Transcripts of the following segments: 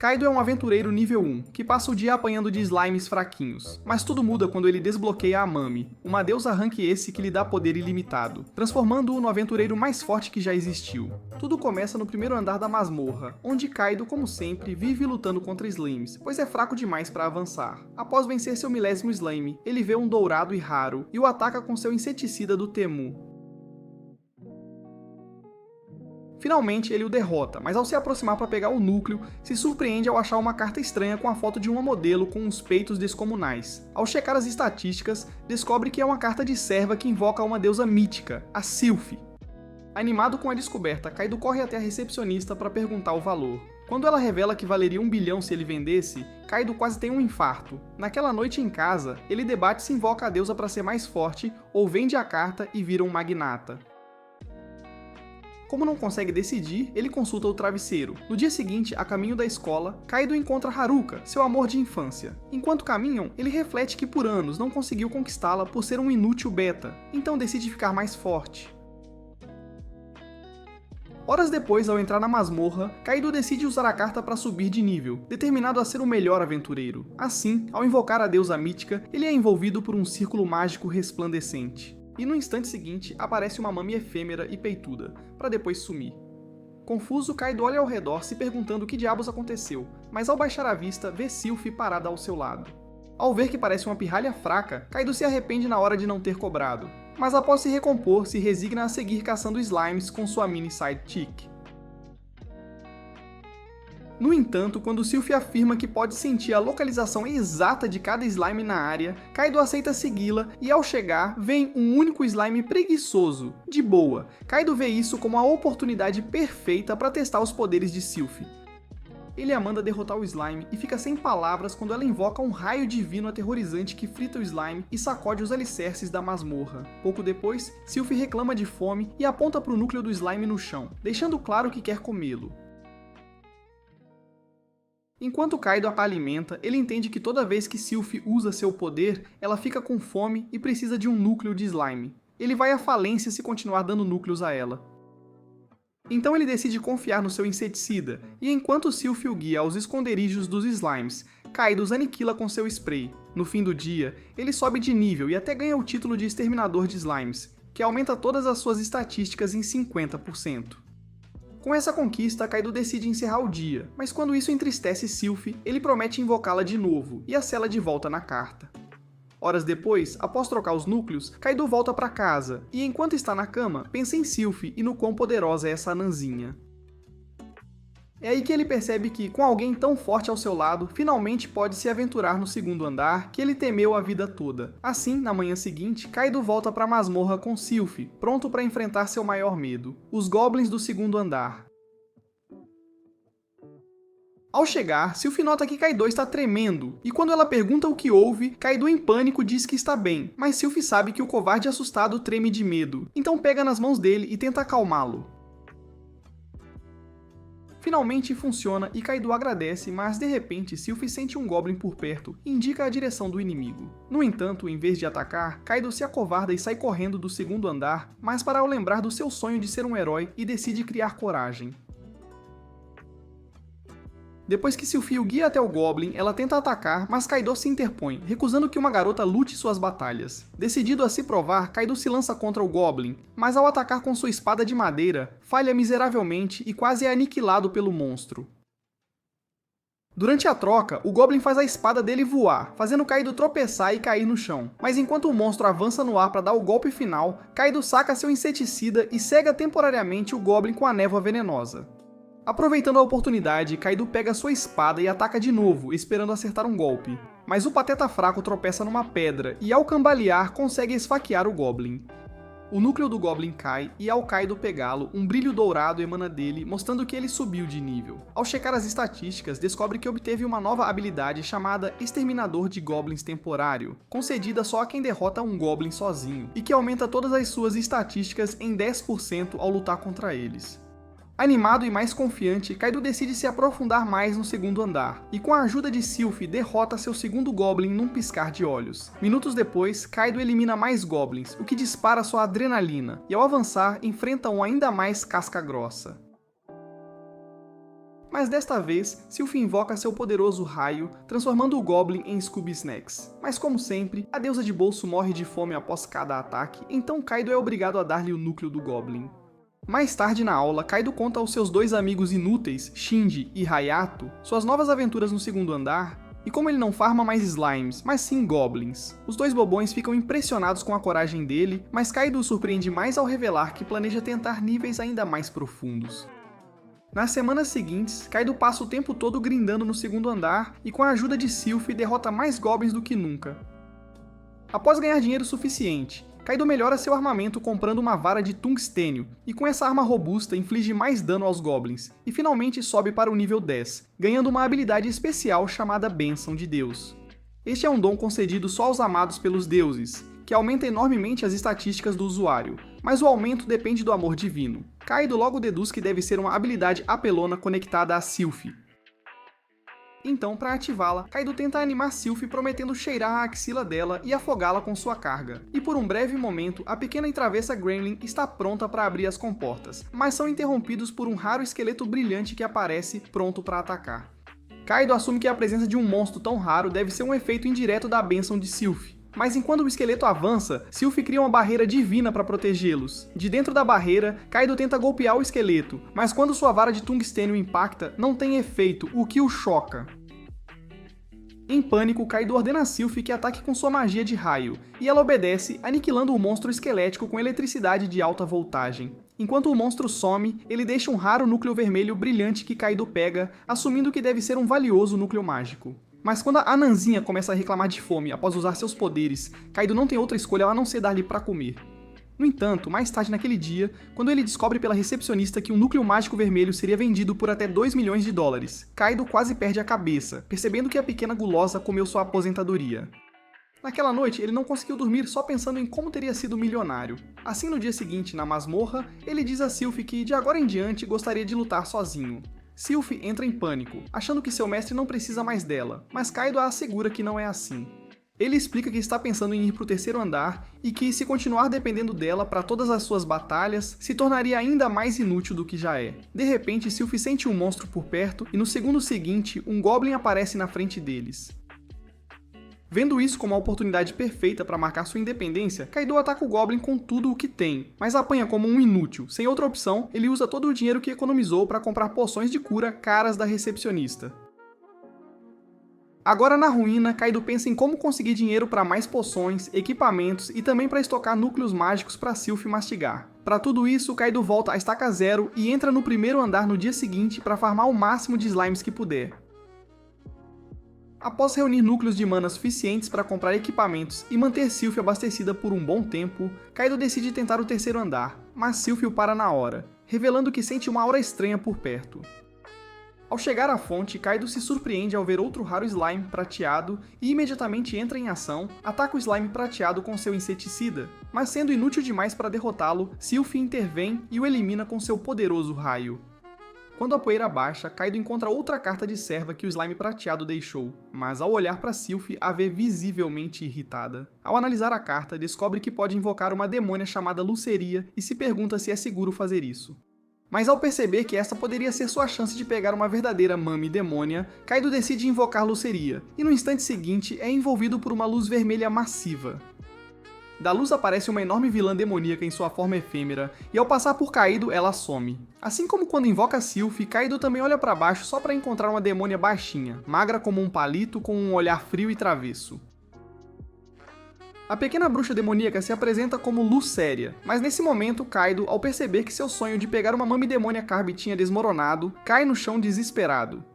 Kaido é um aventureiro nível 1, que passa o dia apanhando de slimes fraquinhos, mas tudo muda quando ele desbloqueia a Mami, uma deusa rank esse que lhe dá poder ilimitado, transformando-o no aventureiro mais forte que já existiu. Tudo começa no primeiro andar da masmorra, onde Kaido, como sempre, vive lutando contra slimes, pois é fraco demais para avançar. Após vencer seu 1000º slime, ele vê um dourado e raro, e o ataca com seu inseticida do Temu. Finalmente ele o derrota, mas ao se aproximar para pegar o núcleo, se surpreende ao achar uma carta estranha com a foto de uma modelo com uns peitos descomunais. Ao checar as estatísticas, descobre que é uma carta de serva que invoca uma deusa mítica, a Sylph. Animado com a descoberta, Kaido corre até a recepcionista para perguntar o valor. Quando ela revela que valeria 1 bilhão se ele vendesse, Kaido quase tem um infarto. Naquela noite em casa, ele debate se invoca a deusa para ser mais forte ou vende a carta e vira um magnata. Como não consegue decidir, ele consulta o travesseiro. No dia seguinte, a caminho da escola, Kaido encontra Haruka, seu amor de infância. Enquanto caminham, ele reflete que por anos não conseguiu conquistá-la por ser um inútil beta, então decide ficar mais forte. Horas depois, ao entrar na masmorra, Kaido decide usar a carta para subir de nível, determinado a ser o melhor aventureiro. Assim, ao invocar a deusa mítica, ele é envolvido por um círculo mágico resplandecente. E no instante seguinte, aparece uma Mami efêmera e peituda, para depois sumir. Confuso, Kaido olha ao redor se perguntando o que diabos aconteceu, mas ao baixar a vista, vê Sylph parada ao seu lado. Ao ver que parece uma pirralha fraca, Kaido se arrepende na hora de não ter cobrado, mas após se recompor, se resigna a seguir caçando slimes com sua mini sidekick. No entanto, quando Sylph afirma que pode sentir a localização exata de cada slime na área, Kaido aceita segui-la e ao chegar, vem um único slime preguiçoso, de boa. Kaido vê isso como a oportunidade perfeita para testar os poderes de Sylph. Ele a manda derrotar o slime e fica sem palavras quando ela invoca um raio divino aterrorizante que frita o slime e sacode os alicerces da masmorra. Pouco depois, Sylph reclama de fome e aponta para o núcleo do slime no chão, deixando claro que quer comê-lo. Enquanto Kaido a alimenta, ele entende que toda vez que Sylph usa seu poder, ela fica com fome e precisa de um núcleo de slime. Ele vai à falência se continuar dando núcleos a ela. Então ele decide confiar no seu inseticida, e enquanto Sylph o guia aos esconderijos dos slimes, Kaido os aniquila com seu spray. No fim do dia, ele sobe de nível e até ganha o título de exterminador de slimes, que aumenta todas as suas estatísticas em 50%. Com essa conquista, Kaido decide encerrar o dia, mas quando isso entristece Sylph, ele promete invocá-la de novo e a sela de volta na carta. Horas depois, após trocar os núcleos, Kaido volta para casa, e enquanto está na cama, pensa em Sylph e no quão poderosa é essa anãzinha. É aí que ele percebe que, com alguém tão forte ao seu lado, finalmente pode se aventurar no segundo andar que ele temeu a vida toda. Assim, na manhã seguinte, Kaido volta para a masmorra com Sylph, pronto para enfrentar seu maior medo, os goblins do segundo andar. Ao chegar, Sylph nota que Kaido está tremendo, e quando ela pergunta o que houve, Kaido em pânico diz que está bem, mas Sylph sabe que o covarde assustado treme de medo, então pega nas mãos dele e tenta acalmá-lo. Finalmente funciona e Kaido agradece, mas de repente Sylph sente um Goblin por perto e indica a direção do inimigo. No entanto, em vez de atacar, Kaido se acovarda e sai correndo do segundo andar, mas para ao lembrar do seu sonho de ser um herói e decide criar coragem. Depois que Sylph o guia até o Goblin, ela tenta atacar, mas Kaido se interpõe, recusando que uma garota lute suas batalhas. Decidido a se provar, Kaido se lança contra o Goblin, mas ao atacar com sua espada de madeira, falha miseravelmente e quase é aniquilado pelo monstro. Durante a troca, o Goblin faz a espada dele voar, fazendo Kaido tropeçar e cair no chão. Mas enquanto o monstro avança no ar para dar o golpe final, Kaido saca seu inseticida e cega temporariamente o Goblin com a névoa venenosa. Aproveitando a oportunidade, Kaido pega sua espada e ataca de novo, esperando acertar um golpe. Mas o pateta fraco tropeça numa pedra e, ao cambalear, consegue esfaquear o Goblin. O núcleo do Goblin cai e, ao Kaido pegá-lo, um brilho dourado emana dele, mostrando que ele subiu de nível. Ao checar as estatísticas, descobre que obteve uma nova habilidade chamada Exterminador de Goblins Temporário, concedida só a quem derrota um Goblin sozinho, e que aumenta todas as suas estatísticas em 10% ao lutar contra eles. Animado e mais confiante, Kaido decide se aprofundar mais no segundo andar, e com a ajuda de Sylph derrota seu segundo Goblin num piscar de olhos. Minutos depois, Kaido elimina mais Goblins, o que dispara sua adrenalina, e ao avançar, enfrenta um ainda mais casca grossa. Mas desta vez, Sylphie invoca seu poderoso raio, transformando o Goblin em Scooby Snacks. Mas como sempre, a deusa de bolso morre de fome após cada ataque, então Kaido é obrigado a dar-lhe o núcleo do Goblin. Mais tarde na aula, Kaido conta aos seus dois amigos inúteis, Shinji e Hayato, suas novas aventuras no segundo andar, e como ele não farma mais slimes, mas sim goblins. Os dois bobões ficam impressionados com a coragem dele, mas Kaido o surpreende mais ao revelar que planeja tentar níveis ainda mais profundos. Nas semanas seguintes, Kaido passa o tempo todo grindando no segundo andar e com a ajuda de Sylphie derrota mais goblins do que nunca. Após ganhar dinheiro suficiente, Kaido melhora seu armamento comprando uma vara de tungstênio, e com essa arma robusta inflige mais dano aos goblins, e finalmente sobe para o nível 10, ganhando uma habilidade especial chamada Bênção de Deus. Este é um dom concedido só aos amados pelos deuses, que aumenta enormemente as estatísticas do usuário, mas o aumento depende do amor divino. Kaido logo deduz que deve ser uma habilidade apelona conectada a Sylphie. Então, para ativá-la, Kaido tenta animar Sylphie prometendo cheirar a axila dela e afogá-la com sua carga. E por um breve momento, a pequena e travessa Gremlin está pronta para abrir as comportas, mas são interrompidos por um raro esqueleto brilhante que aparece, pronto para atacar. Kaido assume que a presença de um monstro tão raro deve ser um efeito indireto da bênção de Sylphie. Mas enquanto o esqueleto avança, Sylphie cria uma barreira divina para protegê-los. De dentro da barreira, Kaido tenta golpear o esqueleto, mas quando sua vara de tungstênio impacta, não tem efeito, o que o choca. Em pânico, Kaido ordena a Sylphie que ataque com sua magia de raio, e ela obedece, aniquilando o monstro esquelético com eletricidade de alta voltagem. Enquanto o monstro some, ele deixa um raro núcleo vermelho brilhante que Kaido pega, assumindo que deve ser um valioso núcleo mágico. Mas quando a Ananzinha começa a reclamar de fome após usar seus poderes, Kaido não tem outra escolha a não ser dar-lhe pra comer. No entanto, mais tarde naquele dia, quando ele descobre pela recepcionista que um núcleo mágico vermelho seria vendido por até 2 milhões de dólares, Kaido quase perde a cabeça, percebendo que a pequena gulosa comeu sua aposentadoria. Naquela noite, ele não conseguiu dormir só pensando em como teria sido milionário. Assim, no dia seguinte, na masmorra, ele diz a Sylphie que de agora em diante gostaria de lutar sozinho. Sylphie entra em pânico, achando que seu mestre não precisa mais dela, mas Kaido a assegura que não é assim. Ele explica que está pensando em ir para o terceiro andar e que, se continuar dependendo dela para todas as suas batalhas, se tornaria ainda mais inútil do que já é. De repente, Sylphie sente um monstro por perto e no segundo seguinte, um Goblin aparece na frente deles. Vendo isso como a oportunidade perfeita para marcar sua independência, Kaido ataca o Goblin com tudo o que tem, mas apanha como um inútil. Sem outra opção, ele usa todo o dinheiro que economizou para comprar poções de cura caras da recepcionista. Agora na ruína, Kaido pensa em como conseguir dinheiro para mais poções, equipamentos e também para estocar núcleos mágicos para Sylphie mastigar. Para tudo isso, Kaido volta à estaca zero e entra no primeiro andar no dia seguinte para farmar o máximo de slimes que puder. Após reunir núcleos de mana suficientes para comprar equipamentos e manter Sylphie abastecida por um bom tempo, Kaido decide tentar o terceiro andar, mas Sylphie o para na hora, revelando que sente uma aura estranha por perto. Ao chegar à fonte, Kaido se surpreende ao ver outro raro slime prateado e imediatamente entra em ação, ataca o slime prateado com seu inseticida, mas sendo inútil demais para derrotá-lo, Sylphie intervém e o elimina com seu poderoso raio. Quando a poeira baixa, Kaido encontra outra carta de serva que o slime prateado deixou, mas ao olhar para Sylphie a vê visivelmente irritada. Ao analisar a carta, descobre que pode invocar uma demônia chamada Luceria e se pergunta se é seguro fazer isso. Mas ao perceber que esta poderia ser sua chance de pegar uma verdadeira Mami demônia, Kaido decide invocar Luceria, e no instante seguinte é envolvido por uma luz vermelha massiva. Da luz aparece uma enorme vilã demoníaca em sua forma efêmera, e ao passar por Kaido, ela some. Assim como quando invoca Sylphie, Kaido também olha para baixo só para encontrar uma demônia baixinha, magra como um palito com um olhar frio e travesso. A pequena bruxa demoníaca se apresenta como Lucéria, mas nesse momento Kaido, ao perceber que seu sonho de pegar uma Mami demônia Carby tinha desmoronado, cai no chão desesperado.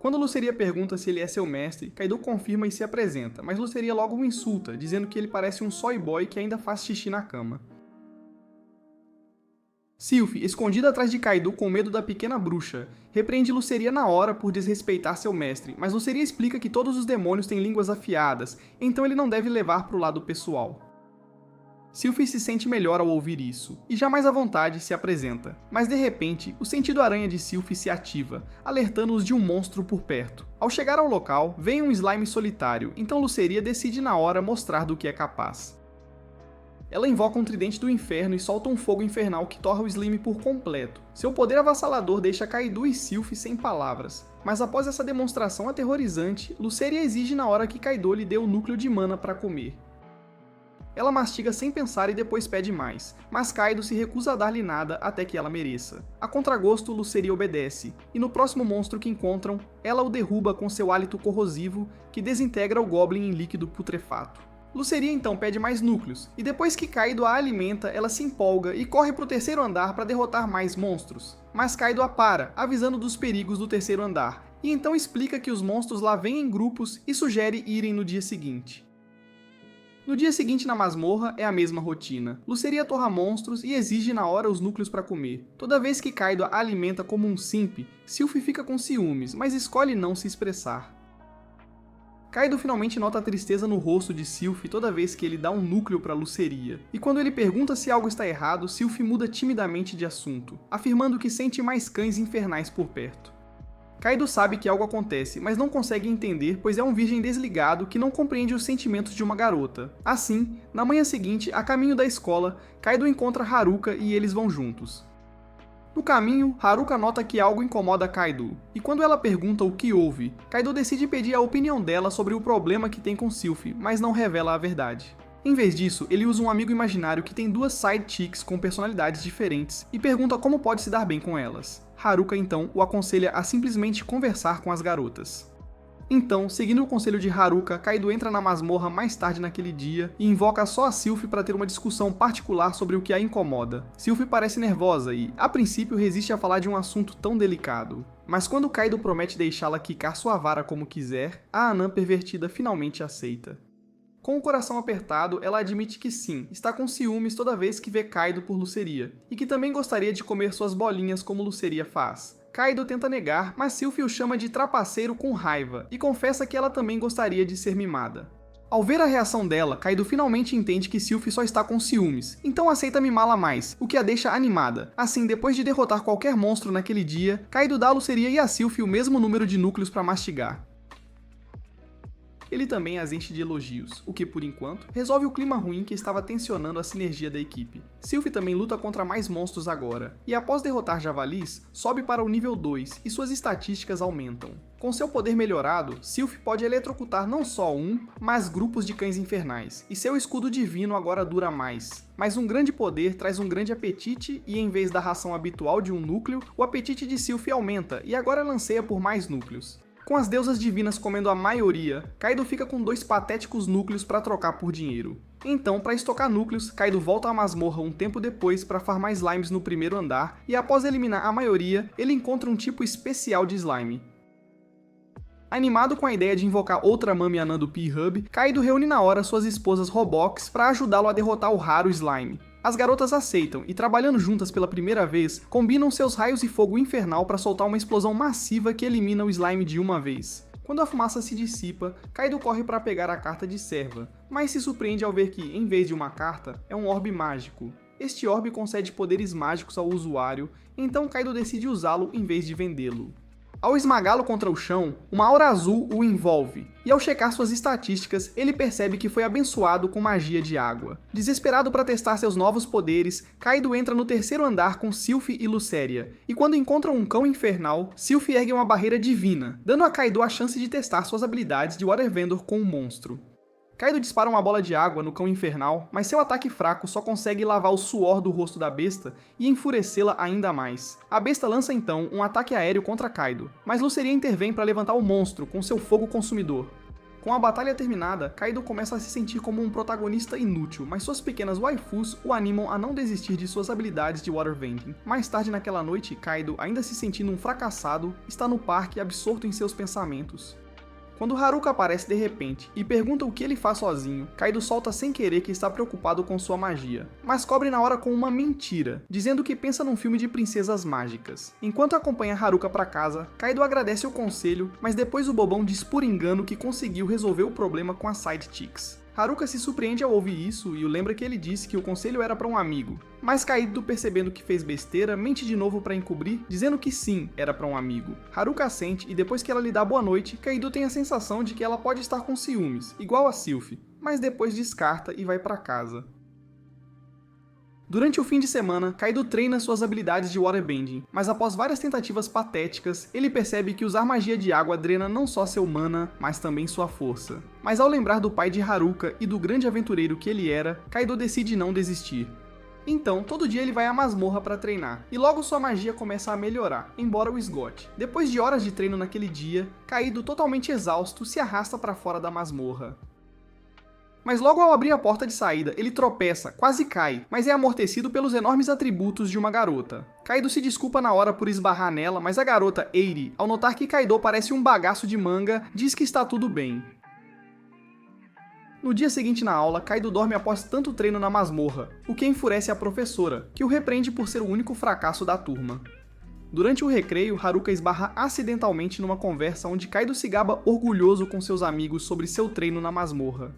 Quando Luceria pergunta se ele é seu mestre, Kaido confirma e se apresenta, mas Luceria logo o insulta, dizendo que ele parece um soy boy que ainda faz xixi na cama. Sylphie, escondida atrás de Kaido com medo da pequena bruxa, repreende Luceria na hora por desrespeitar seu mestre, mas Luceria explica que todos os demônios têm línguas afiadas, então ele não deve levar para o lado pessoal. Sylphie se sente melhor ao ouvir isso, e já mais à vontade se apresenta. Mas de repente, o sentido aranha de Sylphie se ativa, alertando-os de um monstro por perto. Ao chegar ao local, vem um slime solitário, então Luceria decide na hora mostrar do que é capaz. Ela invoca um tridente do inferno e solta um fogo infernal que torra o Slime por completo. Seu poder avassalador deixa Kaido e Sylph sem palavras. Mas após essa demonstração aterrorizante, Luceria exige na hora que Kaido lhe dê o núcleo de mana para comer. Ela mastiga sem pensar e depois pede mais, mas Kaido se recusa a dar-lhe nada até que ela mereça. A contragosto, Luceria obedece, e no próximo monstro que encontram, ela o derruba com seu hálito corrosivo, que desintegra o Goblin em líquido putrefato. Luceria então pede mais núcleos, e depois que Kaido a alimenta, ela se empolga e corre para o terceiro andar para derrotar mais monstros. Mas Kaido a para, avisando dos perigos do terceiro andar, e então explica que os monstros lá vêm em grupos e sugere irem no dia seguinte. No dia seguinte na masmorra é a mesma rotina. Luceria torra monstros e exige na hora os núcleos para comer. Toda vez que Kaido a alimenta como um simp, Sylph fica com ciúmes, mas escolhe não se expressar. Kaido finalmente nota a tristeza no rosto de Sylph toda vez que ele dá um núcleo para Luceria. E quando ele pergunta se algo está errado, Sylph muda timidamente de assunto, afirmando que sente mais cães infernais por perto. Kaido sabe que algo acontece, mas não consegue entender, pois é um virgem desligado que não compreende os sentimentos de uma garota. Assim, na manhã seguinte, a caminho da escola, Kaido encontra Haruka e eles vão juntos. No caminho, Haruka nota que algo incomoda Kaido, e quando ela pergunta o que houve, Kaido decide pedir a opinião dela sobre o problema que tem com Sylph, mas não revela a verdade. Em vez disso, ele usa um amigo imaginário que tem duas side chicks com personalidades diferentes e pergunta como pode se dar bem com elas. Haruka então o aconselha a simplesmente conversar com as garotas. Então, seguindo o conselho de Haruka, Kaido entra na masmorra mais tarde naquele dia e invoca só a Sylph para ter uma discussão particular sobre o que a incomoda. Sylph parece nervosa e, a princípio, resiste a falar de um assunto tão delicado. Mas quando Kaido promete deixá-la quicar sua vara como quiser, a anã pervertida finalmente aceita. Com o coração apertado, ela admite que sim, está com ciúmes toda vez que vê Kaido por Luceria, e que também gostaria de comer suas bolinhas como Luceria faz. Kaido tenta negar, mas Sylph o chama de trapaceiro com raiva, e confessa que ela também gostaria de ser mimada. Ao ver a reação dela, Kaido finalmente entende que Sylph só está com ciúmes, então aceita mimá-la mais, o que a deixa animada. Assim, depois de derrotar qualquer monstro naquele dia, Kaido dá a Luceria e a Sylph o mesmo número de núcleos para mastigar. Ele também as enche de elogios, o que, por enquanto, resolve o clima ruim que estava tensionando a sinergia da equipe. Sylph também luta contra mais monstros agora, e após derrotar javalis, sobe para o nível 2 e suas estatísticas aumentam. Com seu poder melhorado, Sylph pode eletrocutar não só um, mas grupos de cães infernais, e seu escudo divino agora dura mais. Mas um grande poder traz um grande apetite e, em vez da ração habitual de um núcleo, o apetite de Sylph aumenta e agora ela anseia por mais núcleos. Com as deusas divinas comendo a maioria, Kaido fica com 2 patéticos núcleos para trocar por dinheiro. Então, para estocar núcleos, Kaido volta à masmorra um tempo depois para farmar slimes no primeiro andar, e após eliminar a maioria, ele encontra um tipo especial de slime. Animado com a ideia de invocar outra Mami Anã do P-Hub, Kaido reúne na hora suas esposas Robox para ajudá-lo a derrotar o raro slime. As garotas aceitam e, trabalhando juntas pela primeira vez, combinam seus raios e fogo infernal para soltar uma explosão massiva que elimina o slime de uma vez. Quando a fumaça se dissipa, Kaido corre para pegar a carta de serva, mas se surpreende ao ver que, em vez de uma carta, é um orbe mágico. Este orbe concede poderes mágicos ao usuário, então Kaido decide usá-lo em vez de vendê-lo. Ao esmagá-lo contra o chão, uma aura azul o envolve, e ao checar suas estatísticas, ele percebe que foi abençoado com magia de água. Desesperado para testar seus novos poderes, Kaido entra no terceiro andar com Sylph e Luceria, e quando encontram um cão infernal, Sylph ergue uma barreira divina, dando a Kaido a chance de testar suas habilidades de Water Vendor com um monstro. Kaido dispara uma bola de água no cão infernal, mas seu ataque fraco só consegue lavar o suor do rosto da besta e enfurecê-la ainda mais. A besta lança então um ataque aéreo contra Kaido, mas Luceria intervém para levantar o monstro com seu fogo consumidor. Com a batalha terminada, Kaido começa a se sentir como um protagonista inútil, mas suas pequenas waifus o animam a não desistir de suas habilidades de Water Vending. Mais tarde naquela noite, Kaido, ainda se sentindo um fracassado, está no parque absorto em seus pensamentos. Quando Haruka aparece de repente e pergunta o que ele faz sozinho, Kaido solta sem querer que está preocupado com sua magia, mas cobre na hora com uma mentira, dizendo que pensa num filme de princesas mágicas. Enquanto acompanha Haruka para casa, Kaido agradece o conselho, mas depois o bobão diz por engano que conseguiu resolver o problema com as side chicks. Haruka se surpreende ao ouvir isso e o lembra que ele disse que o conselho era para um amigo. Mas Kaido, percebendo que fez besteira, mente de novo para encobrir, dizendo que sim, era para um amigo. Haruka assente e depois que ela lhe dá boa noite, Kaido tem a sensação de que ela pode estar com ciúmes, igual a Sylph, mas depois descarta e vai para casa. Durante o fim de semana, Kaido treina suas habilidades de waterbending, mas após várias tentativas patéticas, ele percebe que usar magia de água drena não só seu mana, mas também sua força. Mas ao lembrar do pai de Haruka e do grande aventureiro que ele era, Kaido decide não desistir. Então, todo dia ele vai à masmorra para treinar, e logo sua magia começa a melhorar, embora o esgote. Depois de horas de treino naquele dia, Kaido, totalmente exausto, se arrasta para fora da masmorra. Mas logo ao abrir a porta de saída, ele tropeça, quase cai, mas é amortecido pelos enormes atributos de uma garota. Kaido se desculpa na hora por esbarrar nela, mas a garota, Eiri, ao notar que Kaido parece um bagaço de manga, diz que está tudo bem. No dia seguinte na aula, Kaido dorme após tanto treino na masmorra, o que enfurece a professora, que o repreende por ser o único fracasso da turma. Durante o recreio, Haruka esbarra acidentalmente numa conversa onde Kaido se gaba orgulhoso com seus amigos sobre seu treino na masmorra.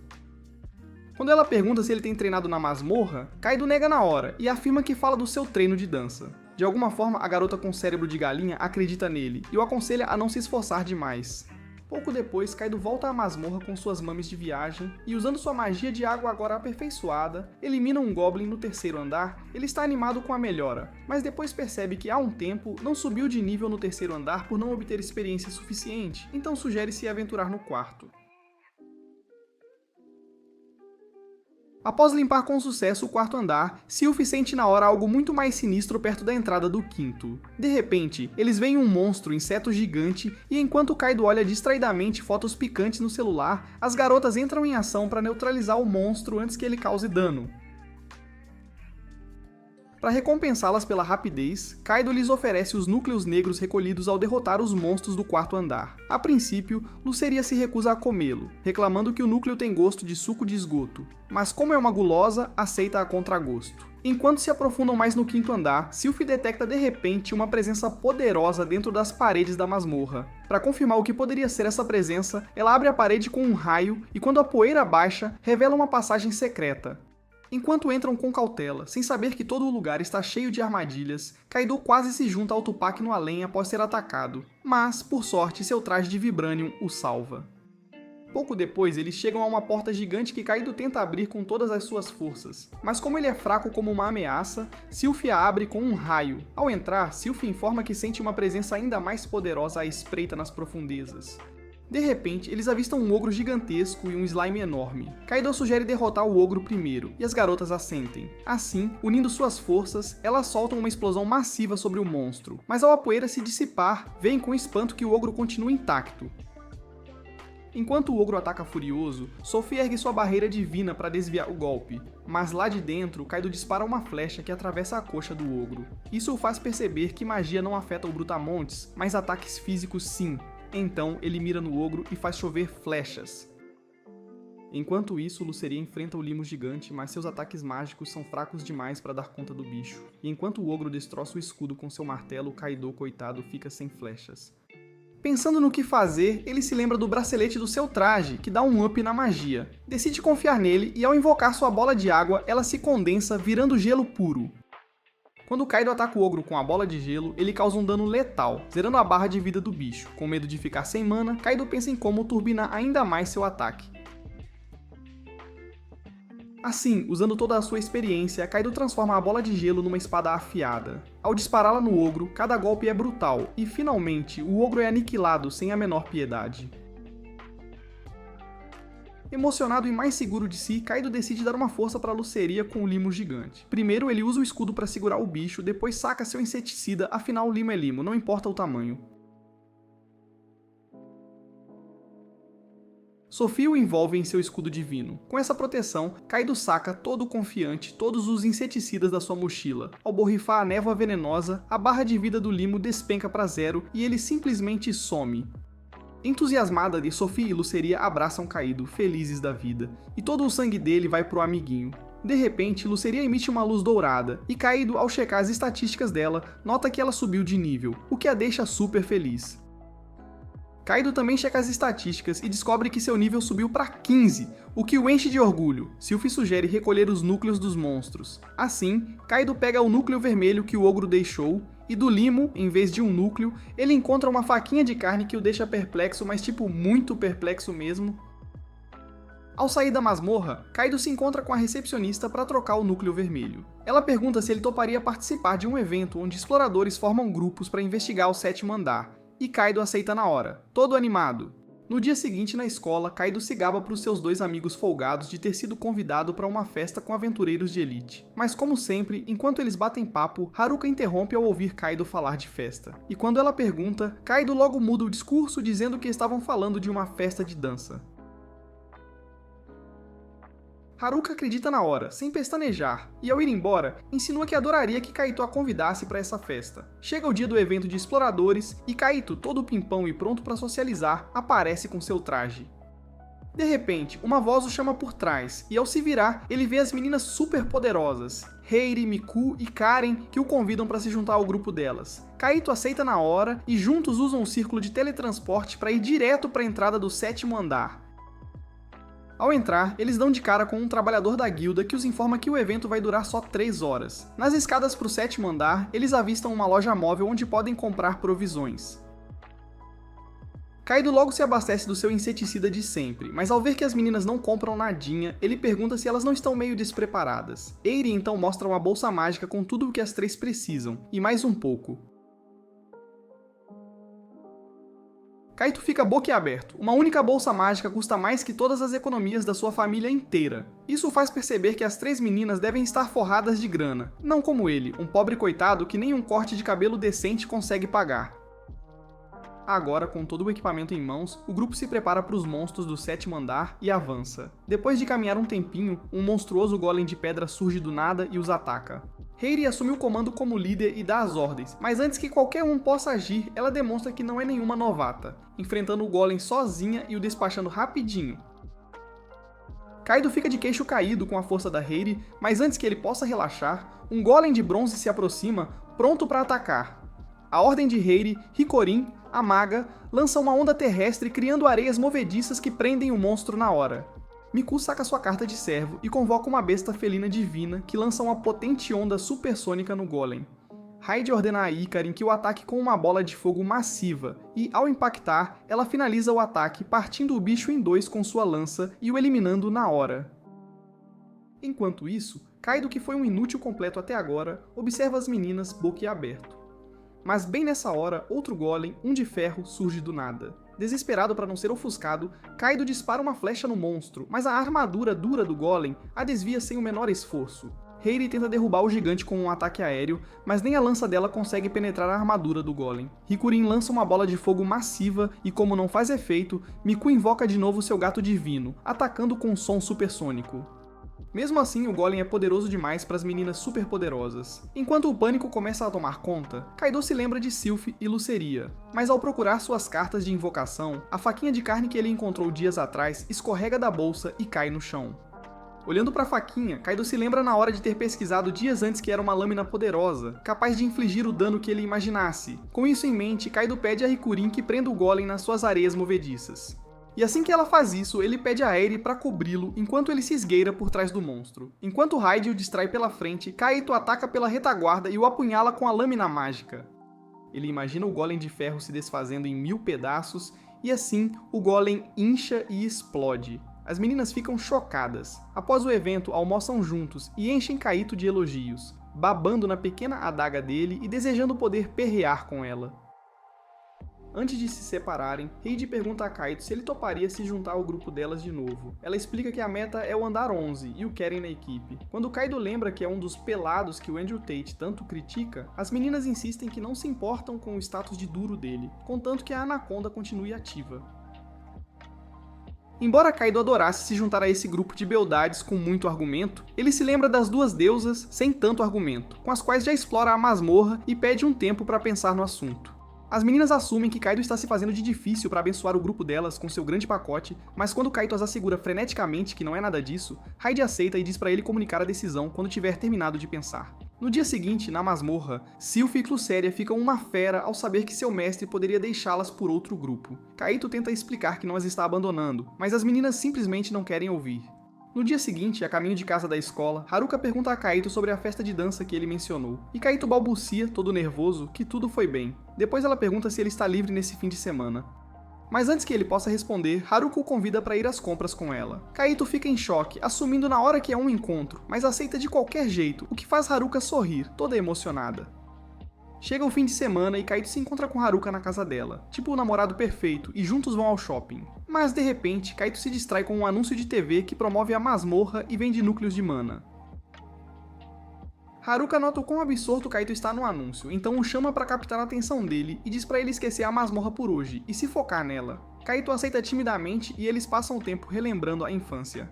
Quando ela pergunta se ele tem treinado na masmorra, Kaido nega na hora e afirma que fala do seu treino de dança. De alguma forma, a garota com cérebro de galinha acredita nele e o aconselha a não se esforçar demais. Pouco depois, Kaido volta à masmorra com suas mames de viagem e, usando sua magia de água agora aperfeiçoada, elimina um Goblin no terceiro andar. Ele está animado com a melhora, mas depois percebe que há um tempo não subiu de nível no terceiro andar por não obter experiência suficiente, então sugere se aventurar no quarto. Após limpar com sucesso o quarto andar, Sylph sente na hora algo muito mais sinistro perto da entrada do quinto. De repente, eles veem um monstro inseto gigante e enquanto Kaido olha distraidamente fotos picantes no celular, as garotas entram em ação para neutralizar o monstro antes que ele cause dano. Para recompensá-las pela rapidez, Kaido lhes oferece os núcleos negros recolhidos ao derrotar os monstros do quarto andar. A princípio, Luceria se recusa a comê-lo, reclamando que o núcleo tem gosto de suco de esgoto, mas como é uma gulosa, aceita a contragosto. Enquanto se aprofundam mais no quinto andar, Sylph detecta de repente uma presença poderosa dentro das paredes da masmorra. Para confirmar o que poderia ser essa presença, ela abre a parede com um raio e quando a poeira baixa, revela uma passagem secreta. Enquanto entram com cautela, sem saber que todo o lugar está cheio de armadilhas, Kaido quase se junta ao Tupac no além após ser atacado, mas, por sorte, seu traje de Vibranium o salva. Pouco depois, eles chegam a uma porta gigante que Kaido tenta abrir com todas as suas forças, mas como ele é fraco como uma ameaça, Sylph a abre com um raio. Ao entrar, Sylph informa que sente uma presença ainda mais poderosa à espreita nas profundezas. De repente, eles avistam um ogro gigantesco e um slime enorme. Kaido sugere derrotar o ogro primeiro, e as garotas assentem. Assim, unindo suas forças, elas soltam uma explosão massiva sobre o monstro, mas ao a poeira se dissipar, veem com espanto que o ogro continua intacto. Enquanto o ogro ataca furioso, Sophie ergue sua barreira divina para desviar o golpe, mas lá de dentro, Kaido dispara uma flecha que atravessa a coxa do ogro. Isso o faz perceber que magia não afeta o Brutamontes, mas ataques físicos sim. Então, ele mira no ogro e faz chover flechas. Enquanto isso, Luceria enfrenta o limo gigante, mas seus ataques mágicos são fracos demais para dar conta do bicho. E enquanto o ogro destroça o escudo com seu martelo, Kaido, coitado, fica sem flechas. Pensando no que fazer, ele se lembra do bracelete do seu traje, que dá um up na magia. Decide confiar nele e ao invocar sua bola de água, ela se condensa, virando gelo puro. Quando Kaido ataca o ogro com a bola de gelo, ele causa um dano letal, zerando a barra de vida do bicho. Com medo de ficar sem mana, Kaido pensa em como turbinar ainda mais seu ataque. Assim, usando toda a sua experiência, Kaido transforma a bola de gelo numa espada afiada. Ao dispará-la no ogro, cada golpe é brutal, e finalmente, o ogro é aniquilado sem a menor piedade. Emocionado e mais seguro de si, Kaido decide dar uma força para Luceria com o limo gigante. Primeiro ele usa o escudo para segurar o bicho, depois saca seu inseticida, afinal limo é limo, não importa o tamanho. Sophie o envolve em seu escudo divino. Com essa proteção, Kaido saca todo confiante todos os inseticidas da sua mochila. Ao borrifar a névoa venenosa, a barra de vida do limo despenca para zero e ele simplesmente some. Entusiasmada, Sophie e Luceria abraçam Kaido, felizes da vida, e todo o sangue dele vai pro amiguinho. De repente, Luceria emite uma luz dourada, e Kaido, ao checar as estatísticas dela, nota que ela subiu de nível, o que a deixa super feliz. Kaido também checa as estatísticas e descobre que seu nível subiu para 15, o que o enche de orgulho. Sylph sugere recolher os núcleos dos monstros. Assim, Kaido pega o núcleo vermelho que o ogro deixou, e do limo, em vez de um núcleo, ele encontra uma faquinha de carne que o deixa perplexo, mas tipo muito perplexo mesmo. Ao sair da masmorra, Kaido se encontra com a recepcionista para trocar o núcleo vermelho. Ela pergunta se ele toparia participar de um evento onde exploradores formam grupos para investigar o 7º andar, e Kaido aceita na hora, todo animado. No dia seguinte, na escola, Kaido se gaba para os seus 2 amigos folgados de ter sido convidado para uma festa com aventureiros de elite. Mas como sempre, enquanto eles batem papo, Haruka interrompe ao ouvir Kaido falar de festa. E quando ela pergunta, Kaido logo muda o discurso dizendo que estavam falando de uma festa de dança. Haruka acredita na hora, sem pestanejar, e ao ir embora, insinua que adoraria que Kaito a convidasse para essa festa. Chega o dia do evento de exploradores, e Kaito, todo pimpão e pronto para socializar, aparece com seu traje. De repente, uma voz o chama por trás, e ao se virar, ele vê as meninas super poderosas, Heiri, Miku e Karen, que o convidam para se juntar ao grupo delas. Kaito aceita na hora, e juntos usam um círculo de teletransporte para ir direto para a entrada do 7º andar. Ao entrar, eles dão de cara com um trabalhador da guilda que os informa que o evento vai durar só 3 horas. Nas escadas para o 7º andar, eles avistam uma loja móvel onde podem comprar provisões. Kaido logo se abastece do seu inseticida de sempre, mas ao ver que as meninas não compram nadinha, ele pergunta se elas não estão meio despreparadas. Eiri então mostra uma bolsa mágica com tudo o que as 3 precisam, e mais um pouco. Kaito fica boquiaberto. Uma única bolsa mágica custa mais que todas as economias da sua família inteira. Isso faz perceber que as 3 meninas devem estar forradas de grana, não como ele, um pobre coitado que nem um corte de cabelo decente consegue pagar. Agora, com todo o equipamento em mãos, o grupo se prepara para os monstros do 7º andar e avança. Depois de caminhar um tempinho, um monstruoso golem de pedra surge do nada e os ataca. Heiri assume o comando como líder e dá as ordens, mas antes que qualquer um possa agir, ela demonstra que não é nenhuma novata, enfrentando o golem sozinha e o despachando rapidinho. Kaido fica de queixo caído com a força da Heiri, mas antes que ele possa relaxar, um golem de bronze se aproxima, pronto para atacar. A ordem de Heiri, Hikorin, a maga, lança uma onda terrestre criando areias movediças que prendem o monstro na hora. Miku saca sua carta de servo e convoca uma besta felina divina que lança uma potente onda supersônica no golem. Raide ordena a Ikarin que o ataque com uma bola de fogo massiva e, ao impactar, ela finaliza o ataque partindo o bicho em 2 com sua lança e o eliminando na hora. Enquanto isso, Kaido, que foi um inútil completo até agora, observa as meninas boquiaberto. Mas bem nessa hora, outro golem, um de ferro, surge do nada. Desesperado para não ser ofuscado, Kaido dispara uma flecha no monstro, mas a armadura dura do golem a desvia sem o menor esforço. Heiri tenta derrubar o gigante com um ataque aéreo, mas nem a lança dela consegue penetrar a armadura do golem. Hikorin lança uma bola de fogo massiva e, como não faz efeito, Miku invoca de novo seu gato divino, atacando com um som supersônico. Mesmo assim, o golem é poderoso demais para as meninas superpoderosas. Enquanto o pânico começa a tomar conta, Kaido se lembra de Sylph e Luceria, mas ao procurar suas cartas de invocação, a faquinha de carne que ele encontrou dias atrás escorrega da bolsa e cai no chão. Olhando para a faquinha, Kaido se lembra na hora de ter pesquisado dias antes que era uma lâmina poderosa, capaz de infligir o dano que ele imaginasse. Com isso em mente, Kaido pede a Hikorin que prenda o golem nas suas areias movediças. E assim que ela faz isso, ele pede a Eri para cobri-lo enquanto ele se esgueira por trás do monstro. Enquanto Raide o distrai pela frente, Kaito ataca pela retaguarda e o apunhala com a lâmina mágica. Ele imagina o golem de ferro se desfazendo em 1000 pedaços e assim o golem incha e explode. As meninas ficam chocadas. Após o evento, almoçam juntos e enchem Kaito de elogios, babando na pequena adaga dele e desejando poder perrear com ela. Antes de se separarem, Heidi pergunta a Kaito se ele toparia se juntar ao grupo delas de novo. Ela explica que a meta é o andar 11 e o querem na equipe. Quando Kaido lembra que é um dos pelados que o Andrew Tate tanto critica, as meninas insistem que não se importam com o status de duro dele, contanto que a Anaconda continue ativa. Embora Kaido adorasse se juntar a esse grupo de beldades com muito argumento, ele se lembra das 2 deusas sem tanto argumento, com as quais já explora a masmorra e pede um tempo para pensar no assunto. As meninas assumem que Kaido está se fazendo de difícil para abençoar o grupo delas com seu grande pacote, mas quando Kaito as assegura freneticamente que não é nada disso, Raide aceita e diz para ele comunicar a decisão quando tiver terminado de pensar. No dia seguinte, na masmorra, Sylph e Cluceria ficam uma fera ao saber que seu mestre poderia deixá-las por outro grupo. Kaito tenta explicar que não as está abandonando, mas as meninas simplesmente não querem ouvir. No dia seguinte, a caminho de casa da escola, Haruka pergunta a Kaito sobre a festa de dança que ele mencionou, e Kaito balbucia, todo nervoso, que tudo foi bem. Depois ela pergunta se ele está livre nesse fim de semana. Mas antes que ele possa responder, Haruka o convida para ir às compras com ela. Kaito fica em choque, assumindo na hora que é um encontro, mas aceita de qualquer jeito, o que faz Haruka sorrir, toda emocionada. Chega o fim de semana e Kaito se encontra com Haruka na casa dela, tipo o namorado perfeito, e juntos vão ao shopping. Mas de repente, Kaito se distrai com um anúncio de TV que promove a masmorra e vende núcleos de mana. Haruka nota o quão absorto Kaito está no anúncio, então o chama para captar a atenção dele e diz para ele esquecer a masmorra por hoje e se focar nela. Kaito aceita timidamente e eles passam o tempo relembrando a infância.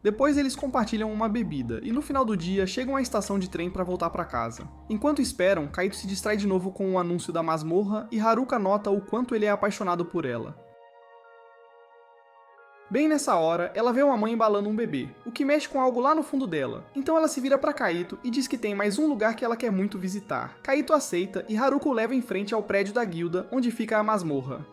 Depois eles compartilham uma bebida, e no final do dia chegam à estação de trem para voltar para casa. Enquanto esperam, Kaito se distrai de novo com o anúncio da masmorra e Haruka nota o quanto ele é apaixonado por ela. Bem nessa hora, ela vê uma mãe embalando um bebê, o que mexe com algo lá no fundo dela. Então ela se vira para Kaito e diz que tem mais um lugar que ela quer muito visitar. Kaito aceita e Haruka o leva em frente ao prédio da guilda, onde fica a masmorra.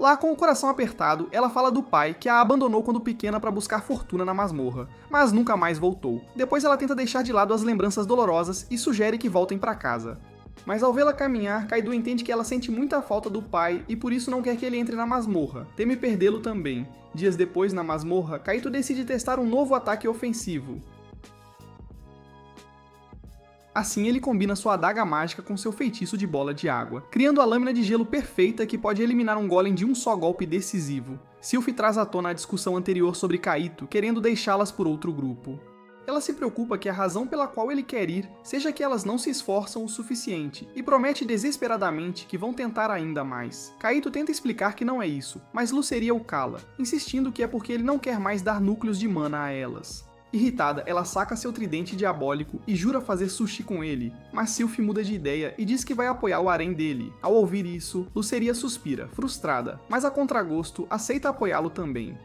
Lá, com o coração apertado, ela fala do pai que a abandonou quando pequena para buscar fortuna na masmorra, mas nunca mais voltou. Depois ela tenta deixar de lado as lembranças dolorosas e sugere que voltem para casa. Mas ao vê-la caminhar, Kaido entende que ela sente muita falta do pai e por isso não quer que ele entre na masmorra. Teme perdê-lo também. Dias depois, na masmorra, Kaito decide testar um novo ataque ofensivo. Assim, ele combina sua adaga mágica com seu feitiço de bola de água, criando a lâmina de gelo perfeita que pode eliminar um golem de um só golpe decisivo. Sylph traz à tona a discussão anterior sobre Kaito, querendo deixá-las por outro grupo. Ela se preocupa que a razão pela qual ele quer ir seja que elas não se esforçam o suficiente, e promete desesperadamente que vão tentar ainda mais. Kaito tenta explicar que não é isso, mas Luceria o cala, insistindo que é porque ele não quer mais dar núcleos de mana a elas. Irritada, ela saca seu tridente diabólico e jura fazer sushi com ele, mas Sylph muda de ideia e diz que vai apoiar o harém dele. Ao ouvir isso, Luceria suspira, frustrada, mas a contragosto aceita apoiá-lo também.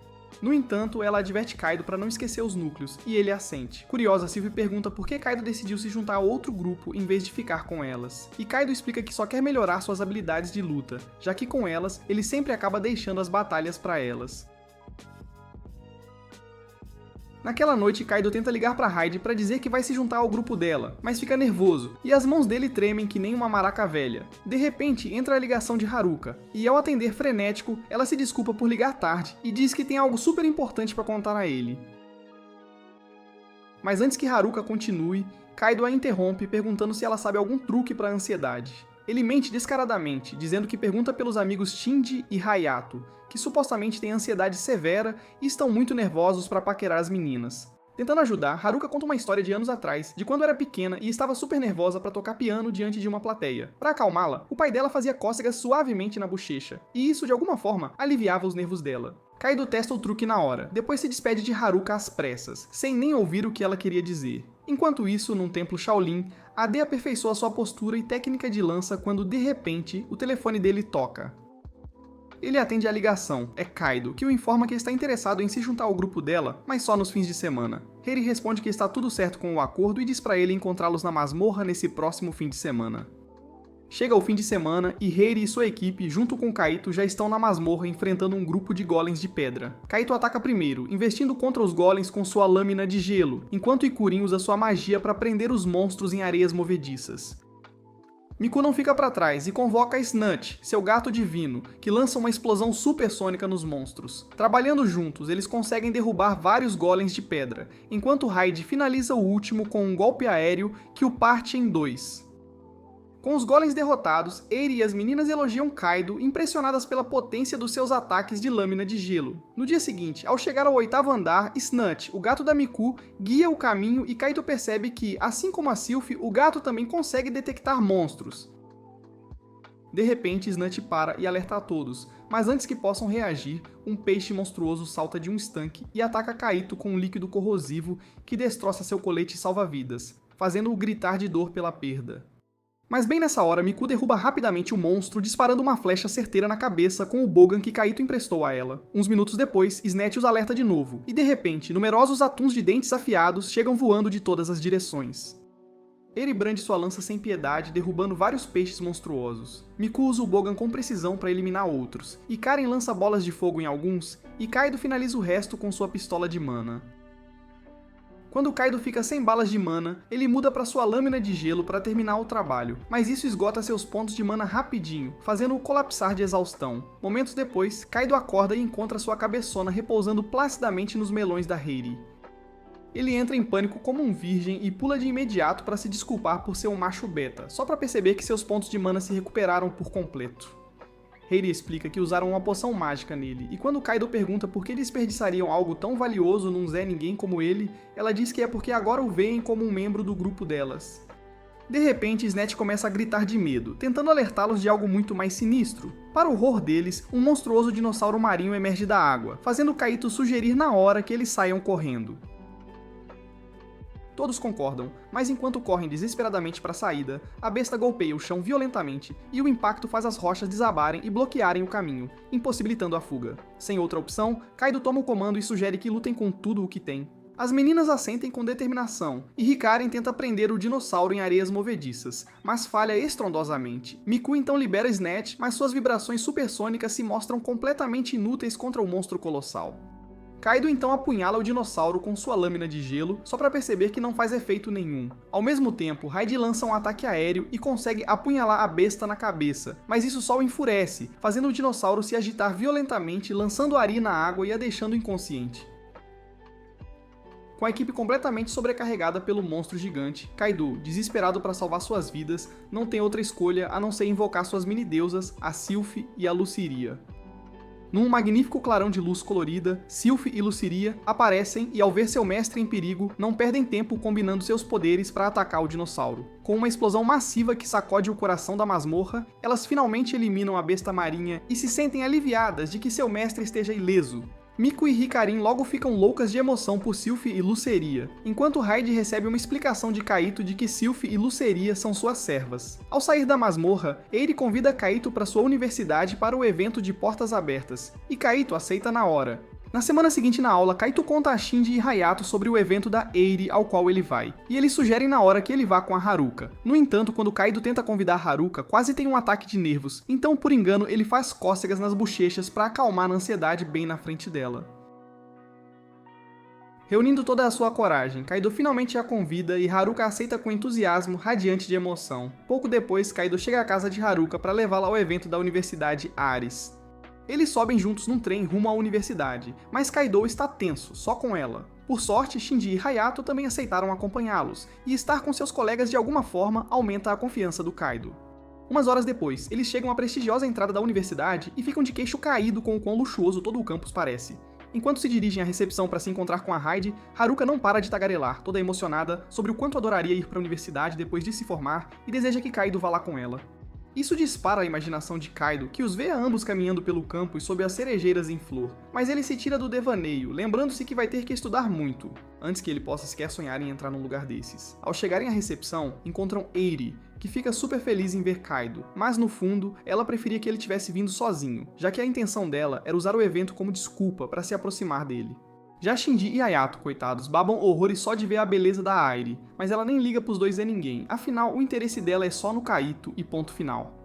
No entanto, ela adverte Kaido para não esquecer os núcleos, e ele assente. Curiosa, Sylph pergunta por que Kaido decidiu se juntar a outro grupo em vez de ficar com elas. E Kaido explica que só quer melhorar suas habilidades de luta, já que com elas, ele sempre acaba deixando as batalhas para elas. Naquela noite, Kaido tenta ligar pra Hyde para dizer que vai se juntar ao grupo dela, mas fica nervoso, e as mãos dele tremem que nem uma maraca velha. De repente, entra a ligação de Haruka, e ao atender frenético, ela se desculpa por ligar tarde e diz que tem algo super importante para contar a ele. Mas antes que Haruka continue, Kaido a interrompe perguntando se ela sabe algum truque para a ansiedade. Ele mente descaradamente, dizendo que pergunta pelos amigos Shinji e Hayato, que supostamente têm ansiedade severa e estão muito nervosos para paquerar as meninas. Tentando ajudar, Haruka conta uma história de anos atrás, de quando era pequena e estava super nervosa para tocar piano diante de uma plateia. Para acalmá-la, o pai dela fazia cócegas suavemente na bochecha, e isso, de alguma forma, aliviava os nervos dela. Kaido testa o truque na hora, depois se despede de Haruka às pressas, sem nem ouvir o que ela queria dizer. Enquanto isso, num templo Shaolin, AD aperfeiçoa sua postura e técnica de lança quando, de repente, o telefone dele toca. Ele atende a ligação, é Kaido, que o informa que está interessado em se juntar ao grupo dela, mas só nos fins de semana. Heiri responde que está tudo certo com o acordo e diz pra ele encontrá-los na masmorra nesse próximo fim de semana. Chega o fim de semana e Heiri e sua equipe, junto com Kaito, já estão na masmorra enfrentando um grupo de golems de pedra. Kaito ataca primeiro, investindo contra os golems com sua lâmina de gelo, enquanto Ikurin usa sua magia para prender os monstros em areias movediças. Miku não fica para trás e convoca Snatch, seu gato divino, que lança uma explosão supersônica nos monstros. Trabalhando juntos, eles conseguem derrubar vários golems de pedra, enquanto Hyde finaliza o último com um golpe aéreo que o parte em dois. Com os golems derrotados, Eri e as meninas elogiam Kaido, impressionadas pela potência dos seus ataques de lâmina de gelo. No dia seguinte, ao chegar ao 8º andar, Snatch, o gato da Miku, guia o caminho e Kaido percebe que, assim como a Sylph, o gato também consegue detectar monstros. De repente, Snatch para e alerta a todos, mas antes que possam reagir, um peixe monstruoso salta de um estanque e ataca Kaito com um líquido corrosivo que destroça seu colete salva-vidas, fazendo-o gritar de dor pela perda. Mas bem nessa hora, Miku derruba rapidamente o monstro, disparando uma flecha certeira na cabeça com o Bogan que Kaito emprestou a ela. Uns minutos depois, Snatch os alerta de novo, e de repente, numerosos atuns de dentes afiados chegam voando de todas as direções. Eri brande sua lança sem piedade, derrubando vários peixes monstruosos. Miku usa o Bogan com precisão para eliminar outros, e Karen lança bolas de fogo em alguns, e Kaido finaliza o resto com sua pistola de mana. Quando Kaido fica sem balas de mana, ele muda para sua lâmina de gelo para terminar o trabalho, mas isso esgota seus pontos de mana rapidinho, fazendo-o colapsar de exaustão. Momentos depois, Kaido acorda e encontra sua cabeçona repousando placidamente nos melões da Heiri. Ele entra em pânico como um virgem e pula de imediato para se desculpar por ser um macho beta, só para perceber que seus pontos de mana se recuperaram por completo. Heiri explica que usaram uma poção mágica nele, e quando Kaido pergunta por que desperdiçariam algo tão valioso num Zé Ninguém como ele, ela diz que é porque agora o veem como um membro do grupo delas. De repente, Snatch começa a gritar de medo, tentando alertá-los de algo muito mais sinistro. Para o horror deles, um monstruoso dinossauro marinho emerge da água, fazendo Kaito sugerir na hora que eles saiam correndo. Todos concordam, mas enquanto correm desesperadamente para a saída, a besta golpeia o chão violentamente e o impacto faz as rochas desabarem e bloquearem o caminho, impossibilitando a fuga. Sem outra opção, Kaido toma o comando e sugere que lutem com tudo o que tem. As meninas assentem com determinação, e Hikaren tenta prender o dinossauro em areias movediças, mas falha estrondosamente. Miku então libera Snatch, mas suas vibrações supersônicas se mostram completamente inúteis contra o monstro colossal. Kaido então apunhala o dinossauro com sua lâmina de gelo, só para perceber que não faz efeito nenhum. Ao mesmo tempo, Raid lança um ataque aéreo e consegue apunhalar a besta na cabeça, mas isso só o enfurece, fazendo o dinossauro se agitar violentamente, lançando Ari na água e a deixando inconsciente. Com a equipe completamente sobrecarregada pelo monstro gigante, Kaido, desesperado para salvar suas vidas, não tem outra escolha a não ser invocar suas mini-deusas, a Sylph e a Luciria. Num magnífico clarão de luz colorida, Sylph e Luciria aparecem e, ao ver seu mestre em perigo, não perdem tempo combinando seus poderes para atacar o dinossauro. Com uma explosão massiva que sacode o coração da masmorra, elas finalmente eliminam a besta marinha e se sentem aliviadas de que seu mestre esteja ileso. Miku e Hikarin logo ficam loucas de emoção por Sylph e Luceria, enquanto Raid recebe uma explicação de Kaito de que Sylph e Luceria são suas servas. Ao sair da masmorra, Eiri convida Kaito para sua universidade para o evento de Portas Abertas, e Kaito aceita na hora. Na semana seguinte na aula, Kaito conta a Shinji e Hayato sobre o evento da Eiri ao qual ele vai, e eles sugerem na hora que ele vá com a Haruka. No entanto, quando Kaido tenta convidar a Haruka, quase tem um ataque de nervos, então por engano ele faz cócegas nas bochechas para acalmar a ansiedade bem na frente dela. Reunindo toda a sua coragem, Kaido finalmente a convida e Haruka aceita com entusiasmo, radiante de emoção. Pouco depois, Kaido chega à casa de Haruka para levá-la ao evento da Universidade Ares. Eles sobem juntos num trem rumo à universidade, mas Kaido está tenso, só com ela. Por sorte, Shinji e Hayato também aceitaram acompanhá-los, e estar com seus colegas de alguma forma aumenta a confiança do Kaido. Umas horas depois, eles chegam à prestigiosa entrada da universidade e ficam de queixo caído com o quão luxuoso todo o campus parece. Enquanto se dirigem à recepção para se encontrar com a Raid, Haruka não para de tagarelar, toda emocionada, sobre o quanto adoraria ir para a universidade depois de se formar e deseja que Kaido vá lá com ela. Isso dispara a imaginação de Kaido, que os vê a ambos caminhando pelo campus sob as cerejeiras em flor, mas ele se tira do devaneio, lembrando-se que vai ter que estudar muito, antes que ele possa sequer sonhar em entrar num lugar desses. Ao chegarem à recepção, encontram Eiri, que fica super feliz em ver Kaido, mas no fundo, ela preferia que ele tivesse vindo sozinho, já que a intenção dela era usar o evento como desculpa para se aproximar dele. Já Shinji e Hayato, coitados, babam horrores só de ver a beleza da Airi, mas ela nem liga pros dois a ninguém, afinal o interesse dela é só no Kaito e ponto final.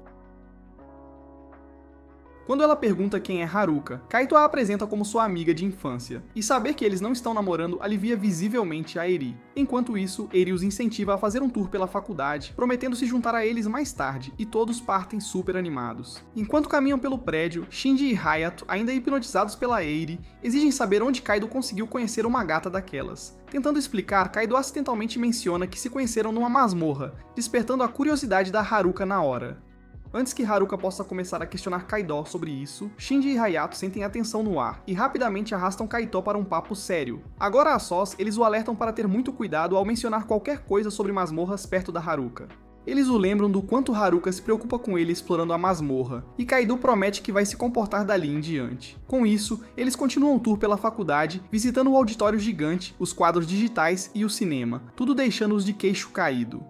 Quando ela pergunta quem é Haruka, Kaito a apresenta como sua amiga de infância, e saber que eles não estão namorando alivia visivelmente a Eiri. Enquanto isso, Eiri os incentiva a fazer um tour pela faculdade, prometendo se juntar a eles mais tarde, e todos partem super animados. Enquanto caminham pelo prédio, Shinji e Hayato, ainda hipnotizados pela Eiri, exigem saber onde Kaido conseguiu conhecer uma gata daquelas. Tentando explicar, Kaido acidentalmente menciona que se conheceram numa masmorra, despertando a curiosidade da Haruka na hora. Antes que Haruka possa começar a questionar Kaido sobre isso, Shinji e Hayato sentem a tensão no ar e rapidamente arrastam Kaito para um papo sério. Agora a sós, eles o alertam para ter muito cuidado ao mencionar qualquer coisa sobre masmorras perto da Haruka. Eles o lembram do quanto Haruka se preocupa com ele explorando a masmorra, e Kaido promete que vai se comportar dali em diante. Com isso, eles continuam o tour pela faculdade, visitando o auditório gigante, os quadros digitais e o cinema, tudo deixando-os de queixo caído.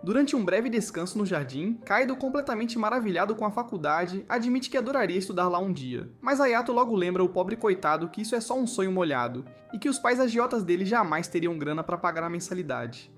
Durante um breve descanso no jardim, Kaido, completamente maravilhado com a faculdade, admite que adoraria estudar lá um dia. Mas Hayato logo lembra o pobre coitado que isso é só um sonho molhado, e que os pais agiotas dele jamais teriam grana para pagar a mensalidade.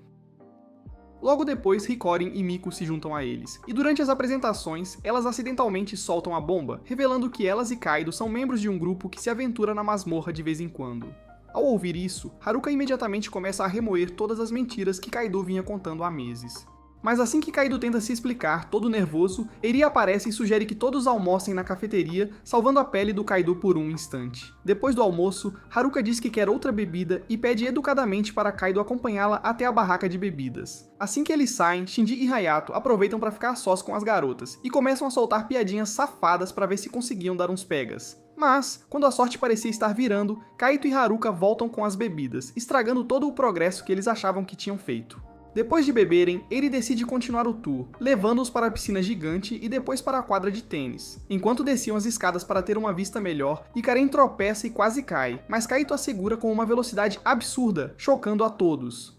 Logo depois, Hikorin e Miku se juntam a eles, e durante as apresentações, elas acidentalmente soltam a bomba, revelando que elas e Kaido são membros de um grupo que se aventura na masmorra de vez em quando. Ao ouvir isso, Haruka imediatamente começa a remoer todas as mentiras que Kaido vinha contando há meses. Mas assim que Kaido tenta se explicar, todo nervoso, Eri aparece e sugere que todos almocem na cafeteria, salvando a pele do Kaido por um instante. Depois do almoço, Haruka diz que quer outra bebida e pede educadamente para Kaido acompanhá-la até a barraca de bebidas. Assim que eles saem, Shinji e Hayato aproveitam para ficar sós com as garotas e começam a soltar piadinhas safadas para ver se conseguiam dar uns pegas. Mas, quando a sorte parecia estar virando, Kaito e Haruka voltam com as bebidas, estragando todo o progresso que eles achavam que tinham feito. Depois de beberem, Eri decide continuar o tour, levando-os para a piscina gigante e depois para a quadra de tênis. Enquanto desciam as escadas para ter uma vista melhor, Ikaren tropeça e quase cai, mas Kaito a segura com uma velocidade absurda, chocando a todos.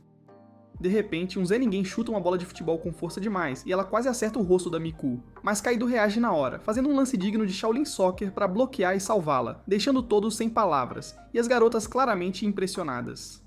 De repente, um Zé Ninguém chuta uma bola de futebol com força demais e ela quase acerta o rosto da Miku. Mas Kaido reage na hora, fazendo um lance digno de Shaolin Soccer para bloquear e salvá-la, deixando todos sem palavras, e as garotas claramente impressionadas.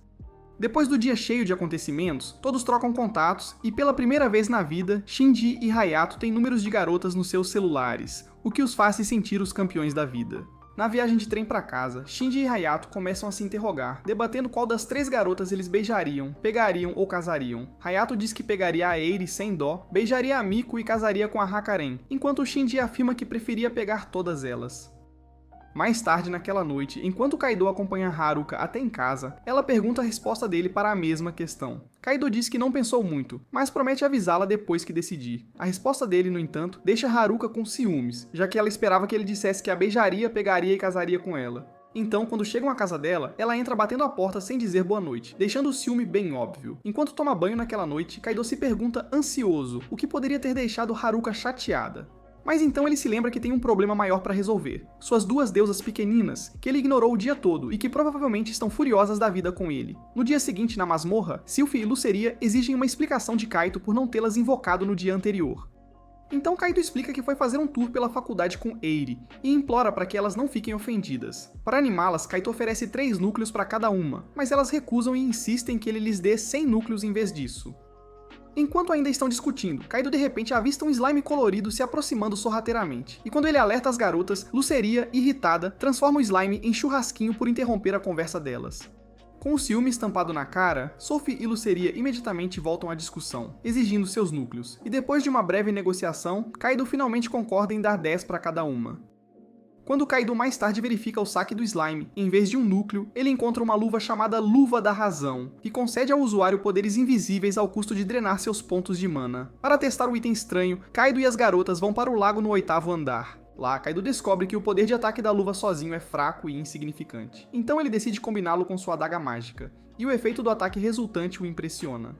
Depois do dia cheio de acontecimentos, todos trocam contatos e pela primeira vez na vida, Shinji e Hayato têm números de garotas nos seus celulares, o que os faz se sentir os campeões da vida. Na viagem de trem para casa, Shinji e Hayato começam a se interrogar, debatendo qual das 3 garotas eles beijariam, pegariam ou casariam. Hayato diz que pegaria a Eri sem dó, beijaria a Miku e casaria com a Hakaren, enquanto Shinji afirma que preferia pegar todas elas. Mais tarde naquela noite, enquanto Kaido acompanha Haruka até em casa, ela pergunta a resposta dele para a mesma questão. Kaido diz que não pensou muito, mas promete avisá-la depois que decidir. A resposta dele, no entanto, deixa Haruka com ciúmes, já que ela esperava que ele dissesse que a beijaria, pegaria e casaria com ela. Então, quando chegam à casa dela, ela entra batendo a porta sem dizer boa noite, deixando o ciúme bem óbvio. Enquanto toma banho naquela noite, Kaido se pergunta ansioso o que poderia ter deixado Haruka chateada. Mas então ele se lembra que tem um problema maior para resolver. Suas 2 deusas pequeninas, que ele ignorou o dia todo e que provavelmente estão furiosas da vida com ele. No dia seguinte, na masmorra, Sylph e Luceria exigem uma explicação de Kaito por não tê-las invocado no dia anterior. Então Kaito explica que foi fazer um tour pela faculdade com Eri, e implora para que elas não fiquem ofendidas. Para animá-las, Kaito oferece 3 núcleos para cada uma, mas elas recusam e insistem que ele lhes dê 100 núcleos em vez disso. Enquanto ainda estão discutindo, Kaido de repente avista um slime colorido se aproximando sorrateiramente, e quando ele alerta as garotas, Luceria, irritada, transforma o slime em churrasquinho por interromper a conversa delas. Com o ciúme estampado na cara, Sophie e Luceria imediatamente voltam à discussão, exigindo seus núcleos, e depois de uma breve negociação, Kaido finalmente concorda em dar 10 para cada uma. Quando Kaido mais tarde verifica o saque do slime, em vez de um núcleo, ele encontra uma luva chamada Luva da Razão, que concede ao usuário poderes invisíveis ao custo de drenar seus pontos de mana. Para testar o item estranho, Kaido e as garotas vão para o lago no 8º andar. Lá, Kaido descobre que o poder de ataque da luva sozinho é fraco e insignificante. Então ele decide combiná-lo com sua adaga mágica, e o efeito do ataque resultante o impressiona.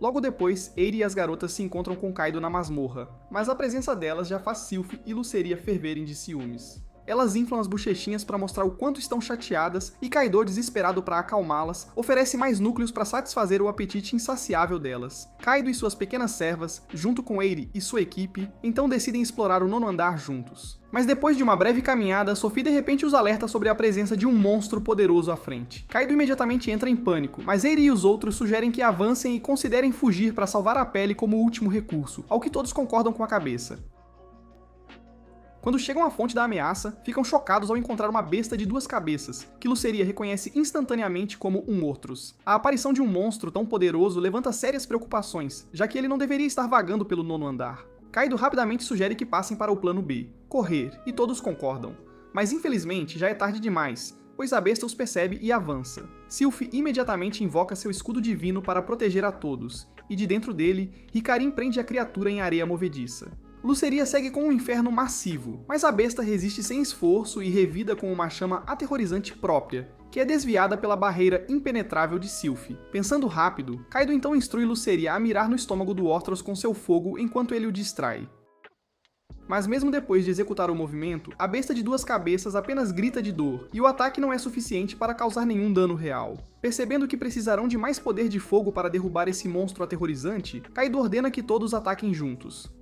Logo depois, Eri e as garotas se encontram com Kaido na masmorra, mas a presença delas já faz Sylph e Luceria ferverem de ciúmes. Elas inflam as bochechinhas para mostrar o quanto estão chateadas e Kaido, desesperado para acalmá-las, oferece mais núcleos para satisfazer o apetite insaciável delas. Kaido e suas pequenas servas, junto com Eri e sua equipe, então decidem explorar o 9º andar juntos. Mas depois de uma breve caminhada, Sophie de repente os alerta sobre a presença de um monstro poderoso à frente. Kaido imediatamente entra em pânico, mas Eri e os outros sugerem que avancem e considerem fugir para salvar a pele como último recurso, ao que todos concordam com a cabeça. Quando chegam à fonte da ameaça, ficam chocados ao encontrar uma besta de 2 cabeças, que Luceria reconhece instantaneamente como um Orthrus. A aparição de um monstro tão poderoso levanta sérias preocupações, já que ele não deveria estar vagando pelo 9º andar. Kaido rapidamente sugere que passem para o plano B, correr, e todos concordam. Mas infelizmente já é tarde demais, pois a besta os percebe e avança. Sylph imediatamente invoca seu escudo divino para proteger a todos, e de dentro dele, Hikarin prende a criatura em areia movediça. Luceria segue com um inferno massivo, mas a besta resiste sem esforço e revida com uma chama aterrorizante própria, que é desviada pela barreira impenetrável de Sylph. Pensando rápido, Kaido então instrui Luceria a mirar no estômago do Orthrus com seu fogo enquanto ele o distrai. Mas mesmo depois de executar o movimento, a besta de 2 cabeças apenas grita de dor, e o ataque não é suficiente para causar nenhum dano real. Percebendo que precisarão de mais poder de fogo para derrubar esse monstro aterrorizante, Kaido ordena que todos ataquem juntos.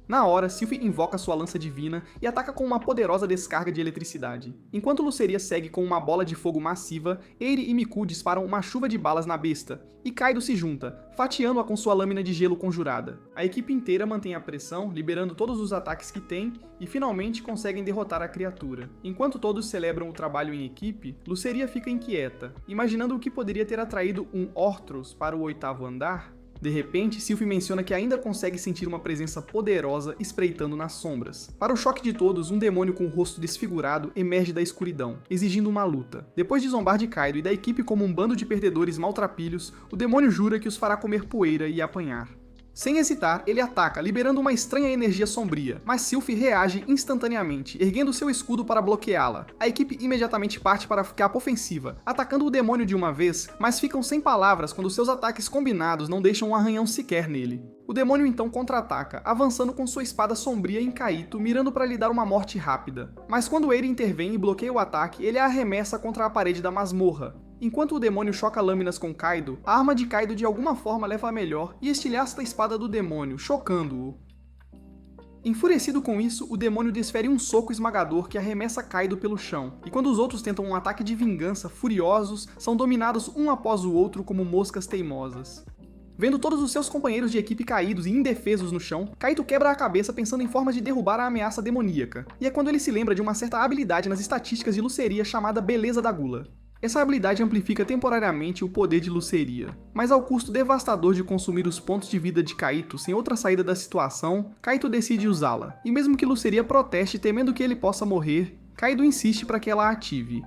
Na hora, Sylphie invoca sua lança divina e ataca com uma poderosa descarga de eletricidade. Enquanto Luceria segue com uma bola de fogo massiva, Eri e Miku disparam uma chuva de balas na besta, e Kaido se junta, fatiando-a com sua lâmina de gelo conjurada. A equipe inteira mantém a pressão, liberando todos os ataques que tem, e finalmente conseguem derrotar a criatura. Enquanto todos celebram o trabalho em equipe, Luceria fica inquieta, imaginando o que poderia ter atraído um Orthros para o 8º andar. De repente, Sylphie menciona que ainda consegue sentir uma presença poderosa espreitando nas sombras. Para o choque de todos, um demônio com o rosto desfigurado emerge da escuridão, exigindo uma luta. Depois de zombar de Kaido e da equipe como um bando de perdedores maltrapilhos, o demônio jura que os fará comer poeira e apanhar. Sem hesitar, ele ataca, liberando uma estranha energia sombria, mas Sylphie reage instantaneamente, erguendo seu escudo para bloqueá-la. A equipe imediatamente parte para a capa ofensiva, atacando o demônio de uma vez, mas ficam sem palavras quando seus ataques combinados não deixam um arranhão sequer nele. O demônio então contra-ataca, avançando com sua espada sombria em Kaito, mirando para lhe dar uma morte rápida. Mas quando Eri intervém e bloqueia o ataque, ele a arremessa contra a parede da masmorra. Enquanto o demônio choca lâminas com Kaido, a arma de Kaido de alguma forma leva a melhor e estilhaça a espada do demônio, chocando-o. Enfurecido com isso, o demônio desfere um soco esmagador que arremessa Kaido pelo chão, e quando os outros tentam um ataque de vingança, furiosos, são dominados um após o outro como moscas teimosas. Vendo todos os seus companheiros de equipe caídos e indefesos no chão, Kaito quebra a cabeça pensando em formas de derrubar a ameaça demoníaca, e é quando ele se lembra de uma certa habilidade nas estatísticas de Luceria chamada Beleza da Gula. Essa habilidade amplifica temporariamente o poder de Luceria, mas ao custo devastador de consumir os pontos de vida de Kaito sem outra saída da situação, Kaito decide usá-la, e mesmo que Luceria proteste temendo que ele possa morrer, Kaido insiste para que ela a ative.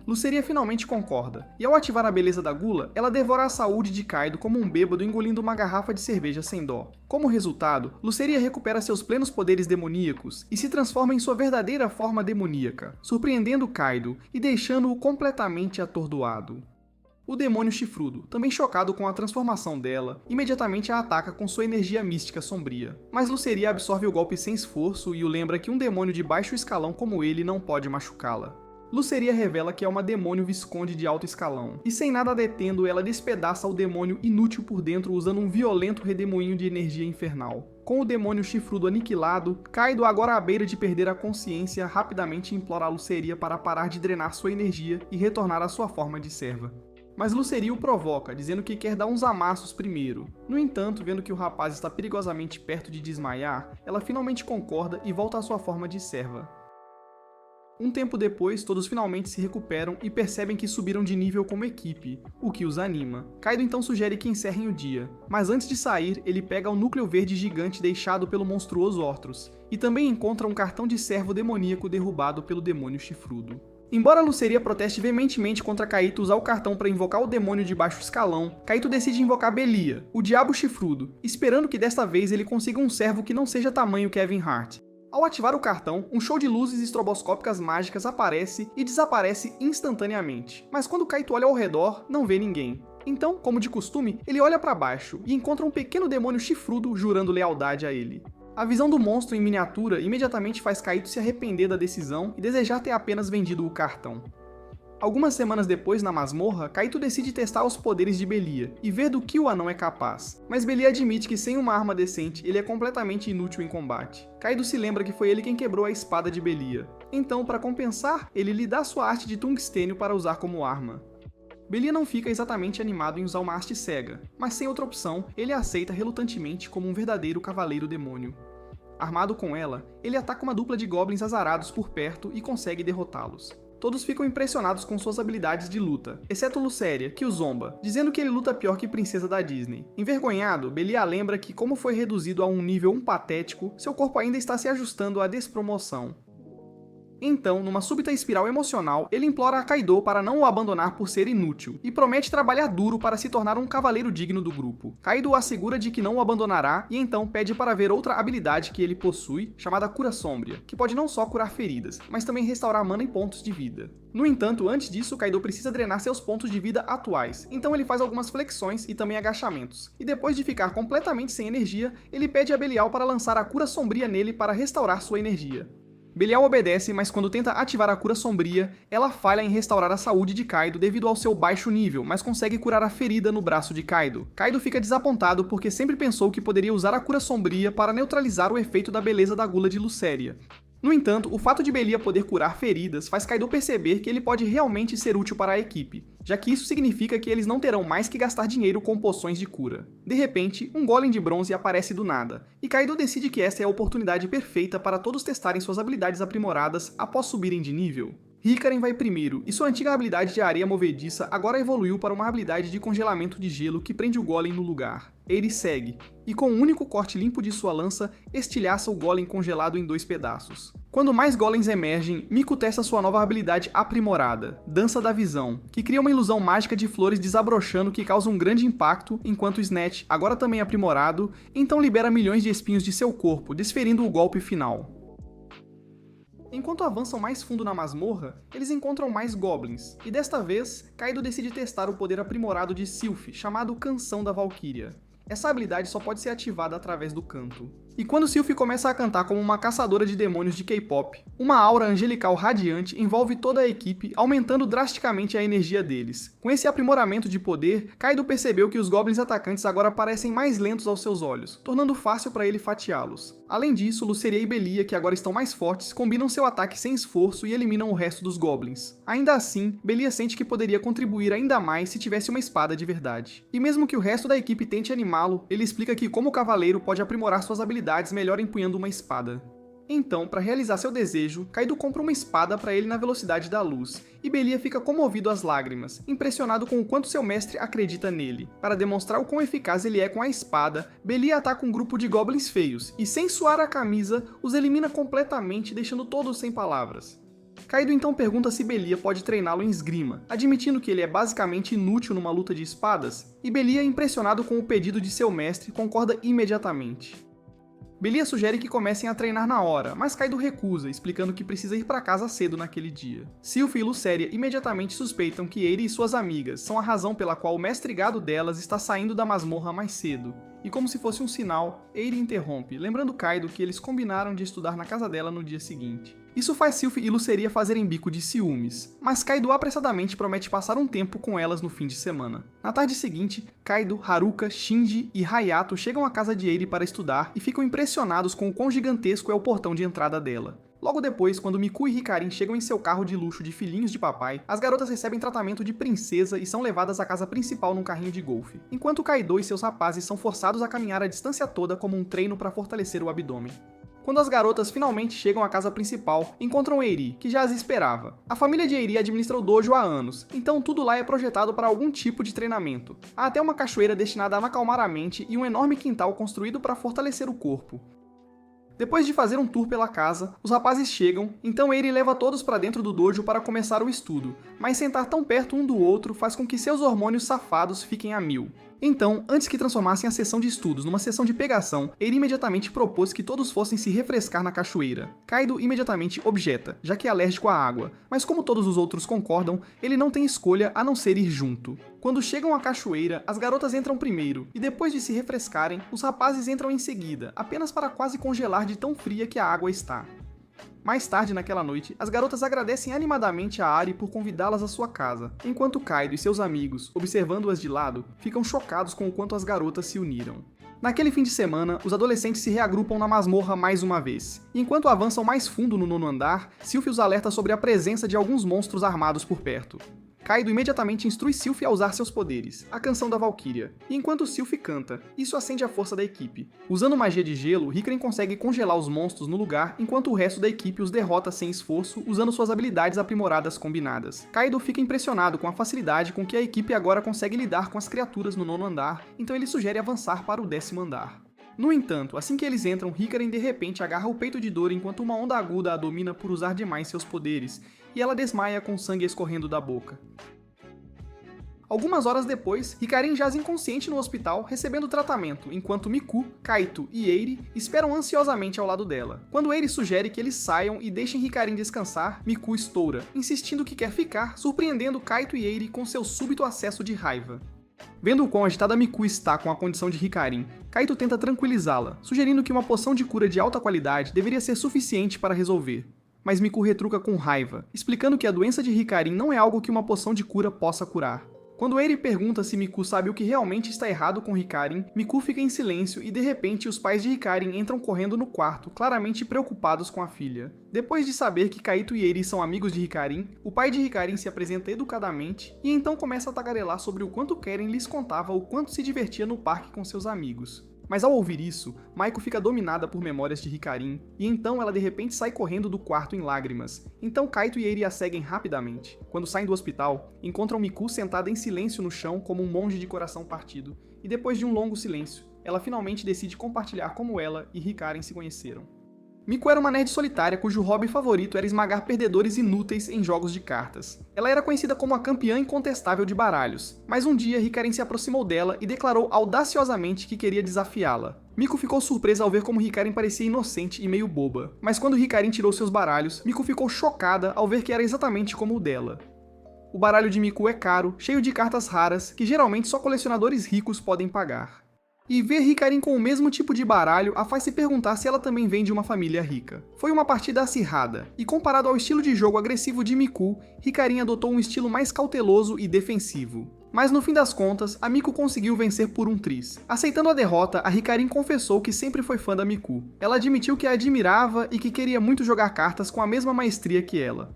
Luceria finalmente concorda, e ao ativar a beleza da gula, ela devora a saúde de Kaido como um bêbado engolindo uma garrafa de cerveja sem dó. Como resultado, Luceria recupera seus plenos poderes demoníacos e se transforma em sua verdadeira forma demoníaca, surpreendendo Kaido e deixando-o completamente atordoado. O demônio chifrudo, também chocado com a transformação dela, imediatamente a ataca com sua energia mística sombria. Mas Luceria absorve o golpe sem esforço e o lembra que um demônio de baixo escalão como ele não pode machucá-la. Luceria revela que é uma demônio visconde de alto escalão, e sem nada detendo, ela despedaça o demônio inútil por dentro usando um violento redemoinho de energia infernal. Com o demônio chifrudo aniquilado, Kaido, agora à beira de perder a consciência, rapidamente implora a Luceria para parar de drenar sua energia e retornar à sua forma de serva. Mas Luceria o provoca, dizendo que quer dar uns amassos primeiro. No entanto, vendo que o rapaz está perigosamente perto de desmaiar, ela finalmente concorda e volta à sua forma de serva. Um tempo depois, todos finalmente se recuperam e percebem que subiram de nível como equipe, o que os anima. Kaido então sugere que encerrem o dia, mas antes de sair, ele pega o núcleo verde gigante deixado pelo monstruoso Orthros, e também encontra um cartão de servo demoníaco derrubado pelo demônio chifrudo. Embora Luceria proteste veementemente contra Kaito usar o cartão para invocar o demônio de baixo escalão, Kaito decide invocar Belia, o diabo chifrudo, esperando que desta vez ele consiga um servo que não seja tamanho Kevin Hart. Ao ativar o cartão, um show de luzes estroboscópicas mágicas aparece e desaparece instantaneamente. Mas quando Kaito olha ao redor, não vê ninguém. Então, como de costume, ele olha para baixo e encontra um pequeno demônio chifrudo jurando lealdade a ele. A visão do monstro em miniatura imediatamente faz Kaito se arrepender da decisão e desejar ter apenas vendido o cartão. Algumas semanas depois, na masmorra, Kaito decide testar os poderes de Belia e ver do que o anão é capaz. Mas Belia admite que sem uma arma decente, ele é completamente inútil em combate. Kaido se lembra que foi ele quem quebrou a espada de Belia. Então, para compensar, ele lhe dá sua haste de tungstênio para usar como arma. Belia não fica exatamente animado em usar uma haste cega, mas sem outra opção, ele a aceita relutantemente como um verdadeiro cavaleiro demônio. Armado com ela, ele ataca uma dupla de goblins azarados por perto e consegue derrotá-los. Todos ficam impressionados com suas habilidades de luta, exceto Luceria, que o zomba, dizendo que ele luta pior que princesa da Disney. Envergonhado, Belia lembra que, como foi reduzido a um nível patético, seu corpo ainda está se ajustando à despromoção. Então, numa súbita espiral emocional, ele implora a Kaido para não o abandonar por ser inútil, e promete trabalhar duro para se tornar um cavaleiro digno do grupo. Kaido o assegura de que não o abandonará, e então pede para ver outra habilidade que ele possui, chamada Cura Sombria, que pode não só curar feridas, mas também restaurar mana e pontos de vida. No entanto, antes disso, Kaido precisa drenar seus pontos de vida atuais, então ele faz algumas flexões e também agachamentos, e depois de ficar completamente sem energia, ele pede a Belial para lançar a Cura Sombria nele para restaurar sua energia. Belial obedece, mas quando tenta ativar a cura sombria, ela falha em restaurar a saúde de Kaido devido ao seu baixo nível, mas consegue curar a ferida no braço de Kaido. Kaido fica desapontado porque sempre pensou que poderia usar a cura sombria para neutralizar o efeito da beleza da gula de Lucéria. No entanto, o fato de Belia poder curar feridas faz Kaido perceber que ele pode realmente ser útil para a equipe, já que isso significa que eles não terão mais que gastar dinheiro com poções de cura. De repente, um golem de bronze aparece do nada, e Kaido decide que esta é a oportunidade perfeita para todos testarem suas habilidades aprimoradas após subirem de nível. Hikaren vai primeiro, e sua antiga habilidade de areia movediça agora evoluiu para uma habilidade de congelamento de gelo que prende o golem no lugar. Ele segue, e com um único corte limpo de sua lança, estilhaça o golem congelado em 2 pedaços. Quando mais golems emergem, Miku testa sua nova habilidade aprimorada, Dança da Visão, que cria uma ilusão mágica de flores desabrochando que causa um grande impacto, enquanto Snatch, agora também aprimorado, então libera milhões de espinhos de seu corpo, desferindo o golpe final. Enquanto avançam mais fundo na masmorra, eles encontram mais goblins, e desta vez, Kaido decide testar o poder aprimorado de Sylph, chamado Canção da Valquíria. Essa habilidade só pode ser ativada através do canto. E quando Sylph começa a cantar como uma caçadora de demônios de K-pop, uma aura angelical radiante envolve toda a equipe, aumentando drasticamente a energia deles. Com esse aprimoramento de poder, Kaido percebeu que os goblins atacantes agora parecem mais lentos aos seus olhos, tornando fácil para ele fatiá-los. Além disso, Luceria e Belia, que agora estão mais fortes, combinam seu ataque sem esforço e eliminam o resto dos goblins. Ainda assim, Belia sente que poderia contribuir ainda mais se tivesse uma espada de verdade. E mesmo que o resto da equipe tente animá-lo, ele explica que como cavaleiro pode aprimorar suas habilidades melhor empunhando uma espada. Então, para realizar seu desejo, Kaido compra uma espada para ele na velocidade da luz, e Belia fica comovido às lágrimas, impressionado com o quanto seu mestre acredita nele. Para demonstrar o quão eficaz ele é com a espada, Belia ataca um grupo de goblins feios, e sem suar a camisa, os elimina completamente, deixando todos sem palavras. Kaido então pergunta se Belia pode treiná-lo em esgrima, admitindo que ele é basicamente inútil numa luta de espadas, e Belia, impressionado com o pedido de seu mestre, concorda imediatamente. Belia sugere que comecem a treinar na hora, mas Kaido recusa, explicando que precisa ir para casa cedo naquele dia. Sylph e Lucéria imediatamente suspeitam que ele e suas amigas são a razão pela qual o mestre gado delas está saindo da masmorra mais cedo. E como se fosse um sinal, Eiri interrompe, lembrando Kaido que eles combinaram de estudar na casa dela no dia seguinte. Isso faz Sylph e Luceria fazerem bico de ciúmes, mas Kaido apressadamente promete passar um tempo com elas no fim de semana. Na tarde seguinte, Kaido, Haruka, Shinji e Hayato chegam à casa de Eiri para estudar e ficam impressionados com o quão gigantesco é o portão de entrada dela. Logo depois, quando Miku e Hikarin chegam em seu carro de luxo de filhinhos de papai, as garotas recebem tratamento de princesa e são levadas à casa principal num carrinho de golfe, enquanto Kaido e seus rapazes são forçados a caminhar a distância toda como um treino para fortalecer o abdômen. Quando as garotas finalmente chegam à casa principal, encontram Eiri, que já as esperava. A família de Eiri administra o dojo há anos, então tudo lá é projetado para algum tipo de treinamento. Há até uma cachoeira destinada a acalmar a mente e um enorme quintal construído para fortalecer o corpo. Depois de fazer um tour pela casa, os rapazes chegam, então Eiri leva todos para dentro do dojo para começar o estudo, mas sentar tão perto um do outro faz com que seus hormônios safados fiquem a mil. Então, antes que transformassem a sessão de estudos numa sessão de pegação, Eiri imediatamente propôs que todos fossem se refrescar na cachoeira. Kaido imediatamente objeta, já que é alérgico à água, mas como todos os outros concordam, ele não tem escolha a não ser ir junto. Quando chegam à cachoeira, as garotas entram primeiro, e depois de se refrescarem, os rapazes entram em seguida, apenas para quase congelar de tão fria que a água está. Mais tarde naquela noite, as garotas agradecem animadamente a Ari por convidá-las à sua casa, enquanto Kaido e seus amigos, observando-as de lado, ficam chocados com o quanto as garotas se uniram. Naquele fim de semana, os adolescentes se reagrupam na masmorra mais uma vez, e enquanto avançam mais fundo no 9º andar, Sylph os alerta sobre a presença de alguns monstros armados por perto. Kaido imediatamente instrui Sylph a usar seus poderes, a Canção da Valquíria, e enquanto Sylph canta, isso acende a força da equipe. Usando magia de gelo, Hikarin consegue congelar os monstros no lugar, enquanto o resto da equipe os derrota sem esforço, usando suas habilidades aprimoradas combinadas. Kaido fica impressionado com a facilidade com que a equipe agora consegue lidar com as criaturas no 9º andar, então ele sugere avançar para o 10º andar. No entanto, assim que eles entram, Hikarin de repente agarra o peito de dor enquanto uma onda aguda a domina por usar demais seus poderes, e ela desmaia com sangue escorrendo da boca. Algumas horas depois, Hikarin jaz inconsciente no hospital, recebendo tratamento, enquanto Miku, Kaito e Eiri esperam ansiosamente ao lado dela. Quando Eiri sugere que eles saiam e deixem Hikarin descansar, Miku estoura, insistindo que quer ficar, surpreendendo Kaito e Eiri com seu súbito acesso de raiva. Vendo o quão agitada Miku está com a condição de Hikarin, Kaito tenta tranquilizá-la, sugerindo que uma poção de cura de alta qualidade deveria ser suficiente para resolver. mas Miku retruca com raiva, explicando que a doença de Hikarin não é algo que uma poção de cura possa curar. Quando Eri pergunta se Miku sabe o que realmente está errado com Hikarin, Miku fica em silêncio e de repente os pais de Hikarin entram correndo no quarto, claramente preocupados com a filha. Depois de saber que Kaito e Eri são amigos de Hikarin, o pai de Hikarin se apresenta educadamente e então começa a tagarelar sobre o quanto Keren lhes contava o quanto se divertia no parque com seus amigos. Mas ao ouvir isso, Maiko fica dominada por memórias de Hikarin, e então ela de repente sai correndo do quarto em lágrimas. Então Kaito e Eri a seguem rapidamente. Quando saem do hospital, encontram Miku sentada em silêncio no chão como um monge de coração partido, e depois de um longo silêncio, ela finalmente decide compartilhar como ela e Hikarin se conheceram. Miku era uma nerd solitária cujo hobby favorito era esmagar perdedores inúteis em jogos de cartas. Ela era conhecida como a campeã incontestável de baralhos, mas um dia Hikarin se aproximou dela e declarou audaciosamente que queria desafiá-la. Miku ficou surpresa ao ver como Hikarin parecia inocente e meio boba, mas quando Hikarin tirou seus baralhos, Miku ficou chocada ao ver que era exatamente como o dela. O baralho de Miku é caro, cheio de cartas raras, que geralmente só colecionadores ricos podem pagar. E ver Hikarin com o mesmo tipo de baralho a faz se perguntar se ela também vem de uma família rica. Foi uma partida acirrada, e comparado ao estilo de jogo agressivo de Miku, Hikarin adotou um estilo mais cauteloso e defensivo. Mas no fim das contas, a Miku conseguiu vencer por um tris. Aceitando a derrota, a Hikarin confessou que sempre foi fã da Miku. Ela admitiu que a admirava e que queria muito jogar cartas com a mesma maestria que ela.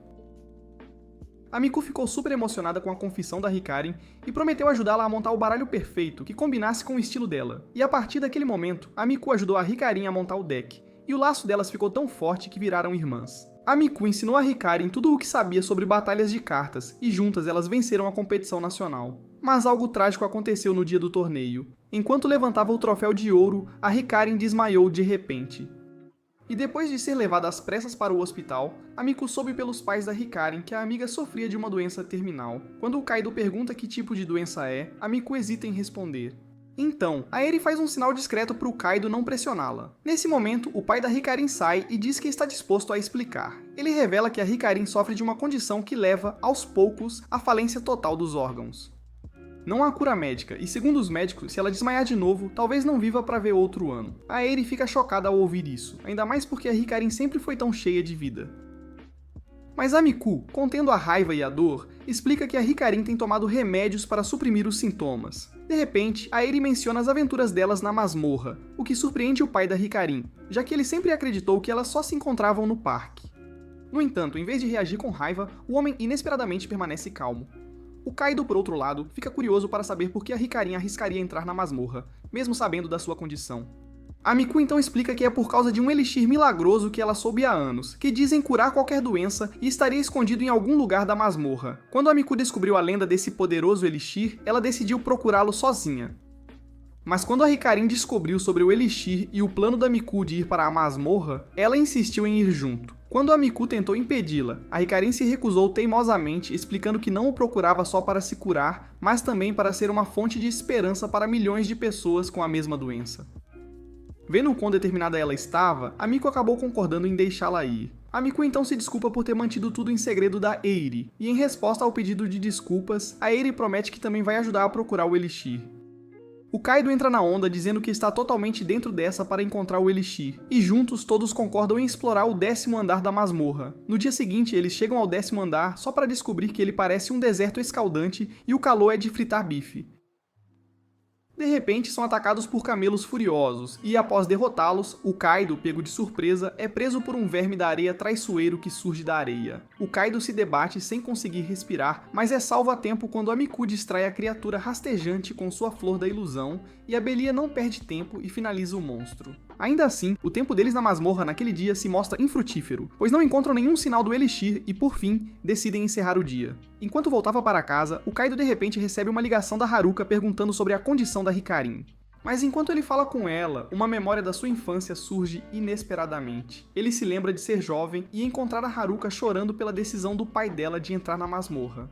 A Miku ficou super emocionada com a confissão da Hikarin e prometeu ajudá-la a montar o baralho perfeito que combinasse com o estilo dela. E a partir daquele momento, a Miku ajudou a Hikarin a montar o deck, e o laço delas ficou tão forte que viraram irmãs. A Miku ensinou a Hikarin tudo o que sabia sobre batalhas de cartas, e juntas elas venceram a competição nacional. Mas algo trágico aconteceu no dia do torneio. Enquanto levantava o troféu de ouro, a Hikarin desmaiou de repente. E depois de ser levada às pressas para o hospital, a Miku soube pelos pais da Hikarin que a amiga sofria de uma doença terminal. Quando o Kaido pergunta que tipo de doença é, a Miku hesita em responder. Então, a Eri faz um sinal discreto para o Kaido não pressioná-la. Nesse momento, o pai da Hikarin sai e diz que está disposto a explicar. Ele revela que a Hikarin sofre de uma condição que leva, aos poucos, à falência total dos órgãos. Não há cura médica, e segundo os médicos, se ela desmaiar de novo, talvez não viva para ver outro ano. A Eri fica chocada ao ouvir isso, ainda mais porque a Hikarin sempre foi tão cheia de vida. Mas a Miku, contendo a raiva e a dor, explica que a Hikarin tem tomado remédios para suprimir os sintomas. De repente, a Eri menciona as aventuras delas na masmorra, o que surpreende o pai da Hikarin, já que ele sempre acreditou que elas só se encontravam no parque. No entanto, em vez de reagir com raiva, o homem inesperadamente permanece calmo. O Kaido, por outro lado, fica curioso para saber por que a Hikarin arriscaria entrar na masmorra, mesmo sabendo da sua condição. A Miku então explica que é por causa de um elixir milagroso que ela soube há anos, que dizem curar qualquer doença e estaria escondido em algum lugar da masmorra. Quando a Miku descobriu a lenda desse poderoso elixir, ela decidiu procurá-lo sozinha. Mas quando a Hikarin descobriu sobre o elixir e o plano da Miku de ir para a masmorra, ela insistiu em ir junto. Quando a Miku tentou impedi-la, a Hikarin se recusou teimosamente, explicando que não o procurava só para se curar, mas também para ser uma fonte de esperança para milhões de pessoas com a mesma doença. Vendo o quão determinada ela estava, a Miku acabou concordando em deixá-la ir. A Miku então se desculpa por ter mantido tudo em segredo da Eri, e em resposta ao pedido de desculpas, a Eri promete que também vai ajudar a procurar o elixir. O Kaido entra na onda dizendo que está totalmente dentro dessa para encontrar o elixir, e juntos todos concordam em explorar o 10º andar da masmorra. No dia seguinte, eles chegam ao 10º andar só para descobrir que ele parece um deserto escaldante e o calor é de fritar bife. De repente, são atacados por camelos furiosos, e após derrotá-los, o Kaido, pego de surpresa, é preso por um verme da areia traiçoeiro que surge da areia. O Kaido se debate sem conseguir respirar, mas é salvo a tempo quando a Miku distrai a criatura rastejante com sua flor da ilusão, e a Belia não perde tempo e finaliza o monstro. Ainda assim, o tempo deles na masmorra naquele dia se mostra infrutífero, pois não encontram nenhum sinal do elixir e, por fim, decidem encerrar o dia. Enquanto voltava para casa, o Kaido de repente recebe uma ligação da Haruka perguntando sobre a condição da Hikarin. Mas enquanto ele fala com ela, uma memória da sua infância surge inesperadamente. Ele se lembra de ser jovem e encontrar a Haruka chorando pela decisão do pai dela de entrar na masmorra.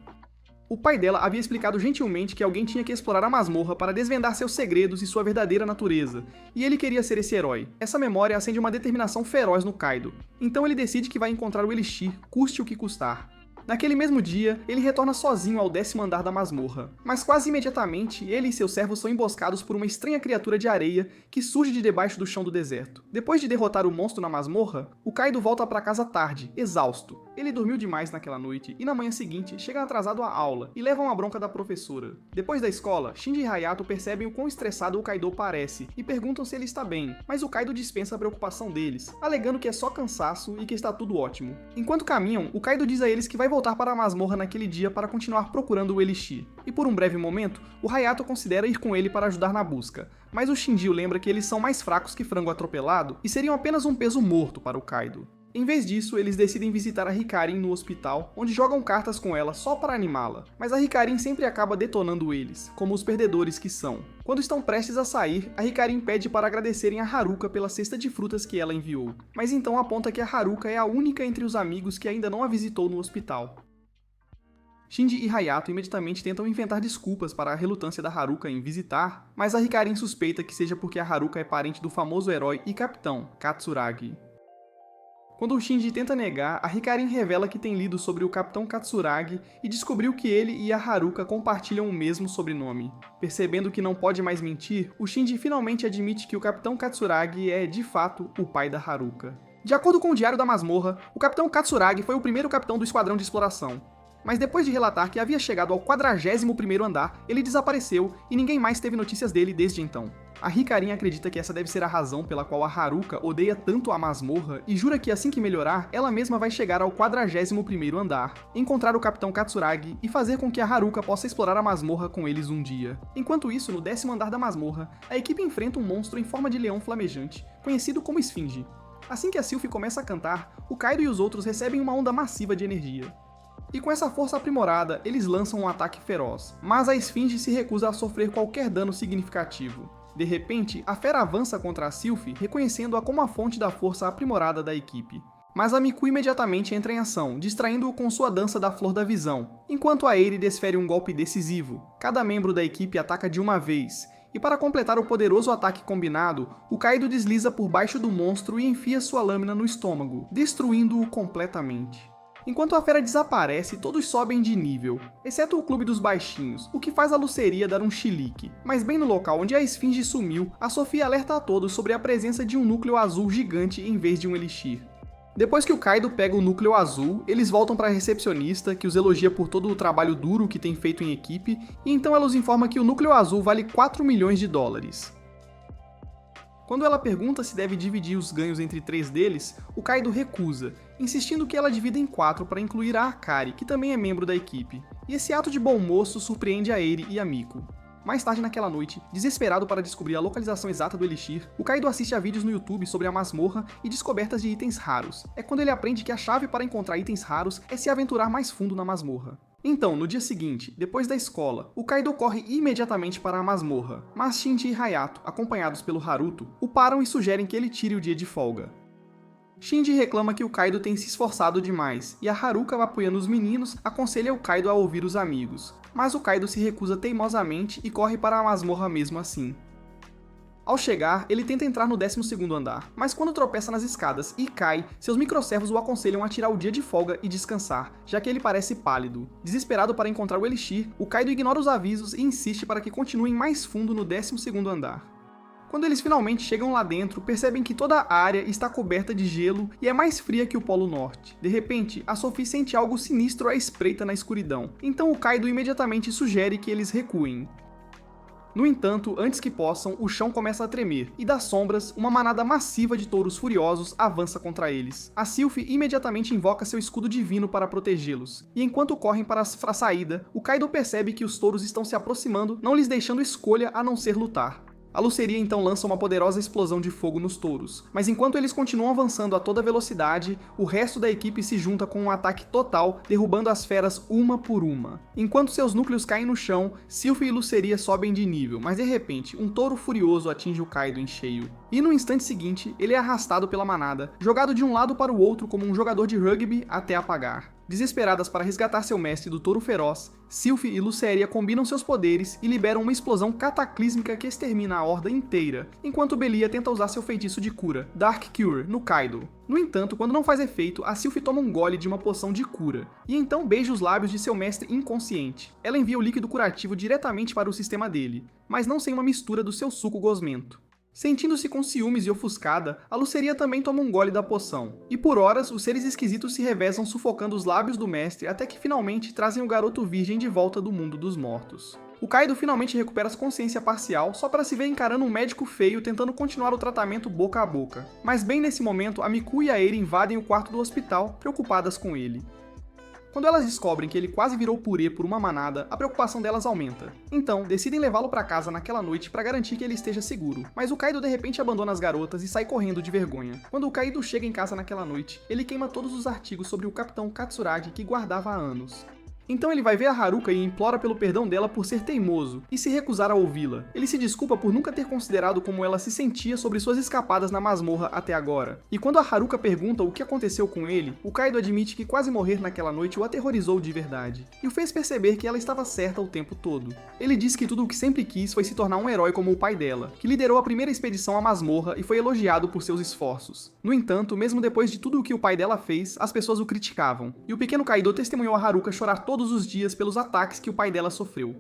O pai dela havia explicado gentilmente que alguém tinha que explorar a masmorra para desvendar seus segredos e sua verdadeira natureza, e ele queria ser esse herói. Essa memória acende uma determinação feroz no Kaido, então ele decide que vai encontrar o elixir, custe o que custar. Naquele mesmo dia, ele retorna sozinho ao 10º andar da masmorra, mas quase imediatamente ele e seus servos são emboscados por uma estranha criatura de areia que surge de debaixo do chão do deserto. Depois de derrotar o monstro na masmorra, o Kaido volta para casa tarde, exausto. Ele dormiu demais naquela noite e na manhã seguinte chega atrasado à aula e leva uma bronca da professora. Depois da escola, Shinji e Hayato percebem o quão estressado o Kaido parece e perguntam se ele está bem, mas o Kaido dispensa a preocupação deles, alegando que é só cansaço e que está tudo ótimo. Enquanto caminham, o Kaido diz a eles que vai voltar para a masmorra naquele dia para continuar procurando o Elixir. E por um breve momento, o Hayato considera ir com ele para ajudar na busca, mas o Shinji lembra que eles são mais fracos que frango atropelado e seriam apenas um peso morto para o Kaido. Em vez disso, eles decidem visitar a Hikarin no hospital, onde jogam cartas com ela só para animá-la, mas a Hikarin sempre acaba detonando eles, como os perdedores que são. Quando estão prestes a sair, a Hikarin pede para agradecerem a Haruka pela cesta de frutas que ela enviou, mas então aponta que a Haruka é a única entre os amigos que ainda não a visitou no hospital. Shinji e Hayato imediatamente tentam inventar desculpas para a relutância da Haruka em visitar, mas a Hikarin suspeita que seja porque a Haruka é parente do famoso herói e capitão, Katsuragi. Quando o Shinji tenta negar, a Hikarin revela que tem lido sobre o Capitão Katsuragi e descobriu que ele e a Haruka compartilham o mesmo sobrenome. Percebendo que não pode mais mentir, o Shinji finalmente admite que o Capitão Katsuragi é, de fato, o pai da Haruka. De acordo com o Diário da Masmorra, o Capitão Katsuragi foi o primeiro capitão do esquadrão de exploração. Mas depois de relatar que havia chegado ao 41º andar, ele desapareceu e ninguém mais teve notícias dele desde então. A Hikarin acredita que essa deve ser a razão pela qual a Haruka odeia tanto a masmorra e jura que assim que melhorar, ela mesma vai chegar ao 41º andar, encontrar o Capitão Katsuragi e fazer com que a Haruka possa explorar a masmorra com eles um dia. Enquanto isso, no 10º andar da masmorra, a equipe enfrenta um monstro em forma de leão flamejante, conhecido como Esfinge. Assim que a Sylphie começa a cantar, o Kaido e os outros recebem uma onda massiva de energia. E com essa força aprimorada, eles lançam um ataque feroz, mas a Esfinge se recusa a sofrer qualquer dano significativo. De repente, a fera avança contra a Sylphie, reconhecendo-a como a fonte da força aprimorada da equipe. Mas a Miku imediatamente entra em ação, distraindo-o com sua dança da Flor da Visão, enquanto a Eri desfere um golpe decisivo. Cada membro da equipe ataca de uma vez, e para completar o poderoso ataque combinado, o Kaido desliza por baixo do monstro e enfia sua lâmina no estômago, destruindo-o completamente. Enquanto a fera desaparece, todos sobem de nível, exceto o clube dos baixinhos, o que faz a Luceria dar um chilique. Mas bem no local onde a Esfinge sumiu, a Sofia alerta a todos sobre a presença de um núcleo azul gigante em vez de um elixir. Depois que o Kaido pega o núcleo azul, eles voltam para a recepcionista, que os elogia por todo o trabalho duro que tem feito em equipe, e então ela os informa que o núcleo azul vale 4 milhões de dólares. Quando ela pergunta se deve dividir os ganhos entre 3 deles, o Kaido recusa, insistindo que ela divida em 4 para incluir a Akari, que também é membro da equipe. E esse ato de bom moço surpreende a Eri e a Miku. Mais tarde naquela noite, desesperado para descobrir a localização exata do Elixir, o Kaido assiste a vídeos no YouTube sobre a masmorra e descobertas de itens raros. É quando ele aprende que a chave para encontrar itens raros é se aventurar mais fundo na masmorra. Então, no dia seguinte, depois da escola, o Kaido corre imediatamente para a masmorra, mas Shinji e Hayato, acompanhados pelo Haruto, o param e sugerem que ele tire o dia de folga. Shinji reclama que o Kaido tem se esforçado demais, e a Haruka, apoiando os meninos, aconselha o Kaido a ouvir os amigos, mas o Kaido se recusa teimosamente e corre para a masmorra mesmo assim. Ao chegar, ele tenta entrar no 12º andar, mas quando tropeça nas escadas e cai, seus microservos o aconselham a tirar o dia de folga e descansar, já que ele parece pálido. Desesperado para encontrar o Elixir, o Kaido ignora os avisos e insiste para que continuem mais fundo no 12º andar. Quando eles finalmente chegam lá dentro, percebem que toda a área está coberta de gelo e é mais fria que o Polo Norte. De repente, a Sophie sente algo sinistro à espreita na escuridão, então o Kaido imediatamente sugere que eles recuem. No entanto, antes que possam, o chão começa a tremer, e das sombras, uma manada massiva de touros furiosos avança contra eles. A Sylphie imediatamente invoca seu escudo divino para protegê-los, e enquanto correm para a saída, o Kaido percebe que os touros estão se aproximando, não lhes deixando escolha a não ser lutar. A Luceria então lança uma poderosa explosão de fogo nos touros, mas enquanto eles continuam avançando a toda velocidade, o resto da equipe se junta com um ataque total, derrubando as feras uma por uma. Enquanto seus núcleos caem no chão, Sylphie e Luceria sobem de nível, mas de repente, um touro furioso atinge o Kaido em cheio. E no instante seguinte, ele é arrastado pela manada, jogado de um lado para o outro como um jogador de rugby até apagar. Desesperadas para resgatar seu mestre do touro feroz, Sylphie e Luceria combinam seus poderes e liberam uma explosão cataclísmica que extermina a horda inteira, enquanto Belia tenta usar seu feitiço de cura, Dark Cure, no Kaido. No entanto, quando não faz efeito, a Sylphie toma um gole de uma poção de cura, e então beija os lábios de seu mestre inconsciente. Ela envia o líquido curativo diretamente para o sistema dele, mas não sem uma mistura do seu suco gosmento. Sentindo-se com ciúmes e ofuscada, a Luceria também toma um gole da poção. E por horas, os seres esquisitos se revezam sufocando os lábios do mestre até que finalmente trazem o garoto virgem de volta do mundo dos mortos. O Kaido finalmente recupera sua consciência parcial só para se ver encarando um médico feio tentando continuar o tratamento boca a boca. Mas bem nesse momento, a Miku e a Eri invadem o quarto do hospital, preocupadas com ele. Quando elas descobrem que ele quase virou purê por uma manada, a preocupação delas aumenta. Então, decidem levá-lo para casa naquela noite para garantir que ele esteja seguro. Mas o Kaido de repente abandona as garotas e sai correndo de vergonha. Quando o Kaido chega em casa naquela noite, ele queima todos os artigos sobre o Capitão Katsuragi que guardava há anos. Então ele vai ver a Haruka e implora pelo perdão dela por ser teimoso e se recusar a ouvi-la. Ele se desculpa por nunca ter considerado como ela se sentia sobre suas escapadas na masmorra até agora. E quando a Haruka pergunta o que aconteceu com ele, o Kaido admite que quase morrer naquela noite o aterrorizou de verdade, e o fez perceber que ela estava certa o tempo todo. Ele diz que tudo o que sempre quis foi se tornar um herói como o pai dela, que liderou a primeira expedição à masmorra e foi elogiado por seus esforços. No entanto, mesmo depois de tudo o que o pai dela fez, as pessoas o criticavam, e o pequeno Kaido testemunhou a Haruka chorar todos os dias pelos ataques que o pai dela sofreu.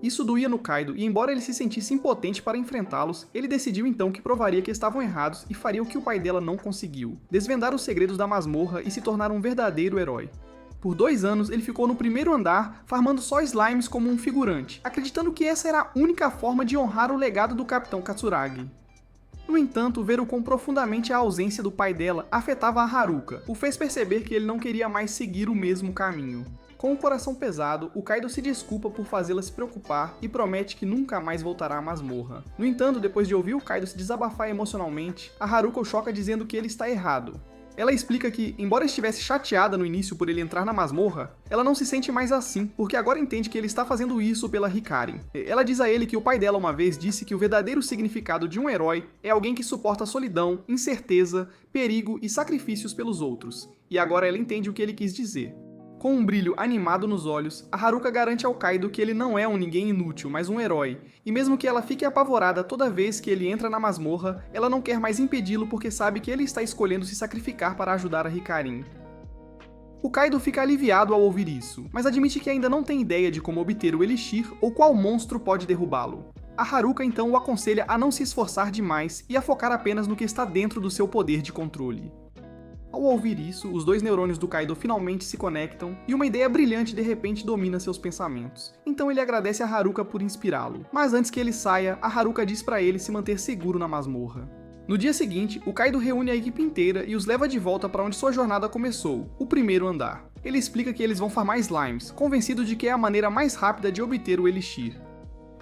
Isso doía no Kaido, e embora ele se sentisse impotente para enfrentá-los, ele decidiu então que provaria que estavam errados e faria o que o pai dela não conseguiu: desvendar os segredos da masmorra e se tornar um verdadeiro herói. Por 2 anos, ele ficou no primeiro andar, farmando só slimes como um figurante, acreditando que essa era a única forma de honrar o legado do Capitão Katsuragi. No entanto, ver o quão profundamente a ausência do pai dela afetava a Haruka, o fez perceber que ele não queria mais seguir o mesmo caminho. Com o coração pesado, o Kaido se desculpa por fazê-la se preocupar e promete que nunca mais voltará à masmorra. No entanto, depois de ouvir o Kaido se desabafar emocionalmente, a Haruka o choca dizendo que ele está errado. Ela explica que, embora estivesse chateada no início por ele entrar na masmorra, ela não se sente mais assim, porque agora entende que ele está fazendo isso pela Hikarin. Ela diz a ele que o pai dela uma vez disse que o verdadeiro significado de um herói é alguém que suporta solidão, incerteza, perigo e sacrifícios pelos outros. E agora ela entende o que ele quis dizer. Com um brilho animado nos olhos, a Haruka garante ao Kaido que ele não é um ninguém inútil, mas um herói, e mesmo que ela fique apavorada toda vez que ele entra na masmorra, ela não quer mais impedi-lo porque sabe que ele está escolhendo se sacrificar para ajudar a Hikarin. O Kaido fica aliviado ao ouvir isso, mas admite que ainda não tem ideia de como obter o Elixir ou qual monstro pode derrubá-lo. A Haruka então o aconselha a não se esforçar demais e a focar apenas no que está dentro do seu poder de controle. Ao ouvir isso, os 2 neurônios do Kaido finalmente se conectam e uma ideia brilhante de repente domina seus pensamentos. Então ele agradece a Haruka por inspirá-lo, mas antes que ele saia, a Haruka diz para ele se manter seguro na masmorra. No dia seguinte, o Kaido reúne a equipe inteira e os leva de volta para onde sua jornada começou, o primeiro andar. Ele explica que eles vão farmar slimes, convencido de que é a maneira mais rápida de obter o Elixir.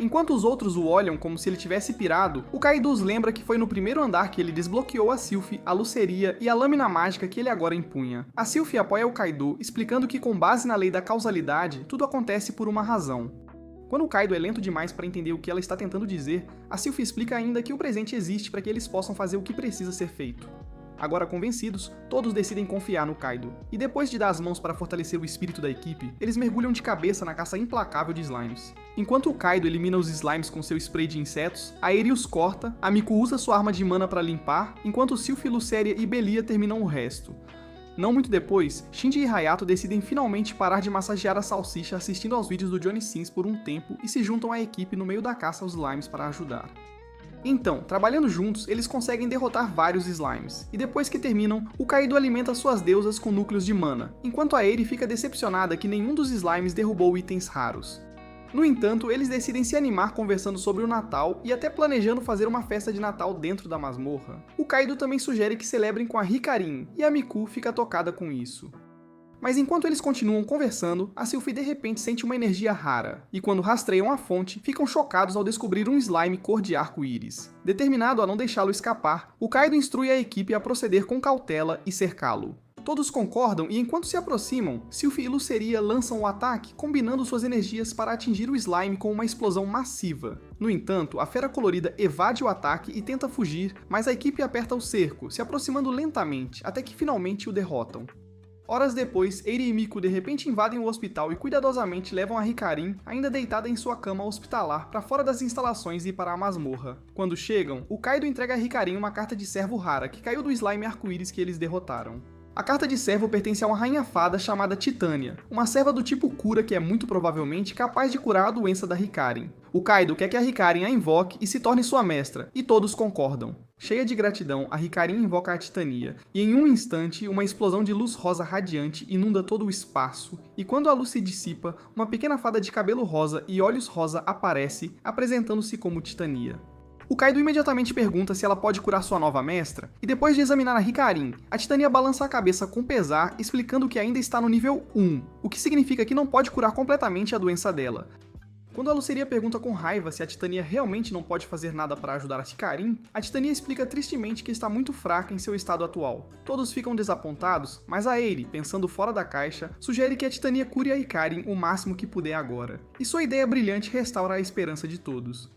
Enquanto os outros o olham como se ele tivesse pirado, o Kaido os lembra que foi no primeiro andar que ele desbloqueou a Sylphie, a Luceria e a lâmina mágica que ele agora empunha. A Sylphie apoia o Kaido, explicando que com base na lei da causalidade, tudo acontece por uma razão. Quando o Kaido é lento demais para entender o que ela está tentando dizer, a Sylphie explica ainda que o presente existe para que eles possam fazer o que precisa ser feito. Agora convencidos, todos decidem confiar no Kaido. E depois de dar as mãos para fortalecer o espírito da equipe, eles mergulham de cabeça na caça implacável de slimes. Enquanto o Kaido elimina os slimes com seu spray de insetos, a Eri os corta, a Miku usa sua arma de mana para limpar, enquanto Sylphie, Luceria e Belia terminam o resto. Não muito depois, Shinji e Hayato decidem finalmente parar de massagear a salsicha assistindo aos vídeos do Johnny Sins por um tempo e se juntam à equipe no meio da caça aos slimes para ajudar. Então, trabalhando juntos, eles conseguem derrotar vários slimes, e depois que terminam, o Kaido alimenta suas deusas com núcleos de mana, enquanto a Eri fica decepcionada que nenhum dos slimes derrubou itens raros. No entanto, eles decidem se animar conversando sobre o Natal e até planejando fazer uma festa de Natal dentro da masmorra. O Kaido também sugere que celebrem com a Hikarin, e a Miku fica tocada com isso. Mas enquanto eles continuam conversando, a Sylphie de repente sente uma energia rara, e quando rastreiam a fonte, ficam chocados ao descobrir um slime cor de arco-íris. Determinado a não deixá-lo escapar, o Kaido instrui a equipe a proceder com cautela e cercá-lo. Todos concordam e enquanto se aproximam, Sylphie e Luceria lançam o ataque, combinando suas energias para atingir o slime com uma explosão massiva. No entanto, a fera colorida evade o ataque e tenta fugir, mas a equipe aperta o cerco, se aproximando lentamente, até que finalmente o derrotam. Horas depois, Eri e Miku de repente invadem o hospital e cuidadosamente levam a Hikarin, ainda deitada em sua cama hospitalar, para fora das instalações e para a masmorra. Quando chegam, o Kaido entrega a Hikarin uma carta de servo rara que caiu do slime arco-íris que eles derrotaram. A carta de servo pertence a uma rainha fada chamada Titânia, uma serva do tipo cura que é muito provavelmente capaz de curar a doença da Hikarin. O Kaido quer que a Hikarin a invoque e se torne sua mestra, e todos concordam. Cheia de gratidão, a Hikarin invoca a Titania, e em um instante, uma explosão de luz rosa radiante inunda todo o espaço, e quando a luz se dissipa, uma pequena fada de cabelo rosa e olhos rosa aparece, apresentando-se como Titania. O Kaido imediatamente pergunta se ela pode curar sua nova mestra, e depois de examinar a Hikarin, a Titania balança a cabeça com pesar, explicando que ainda está no nível 1, o que significa que não pode curar completamente a doença dela. Quando a Luceria pergunta com raiva se a Titania realmente não pode fazer nada para ajudar a Hikarin, a Titania explica tristemente que está muito fraca em seu estado atual. Todos ficam desapontados, mas a Eri, pensando fora da caixa, sugere que a Titania cure a Hikarin o máximo que puder agora. E sua ideia brilhante restaura a esperança de todos.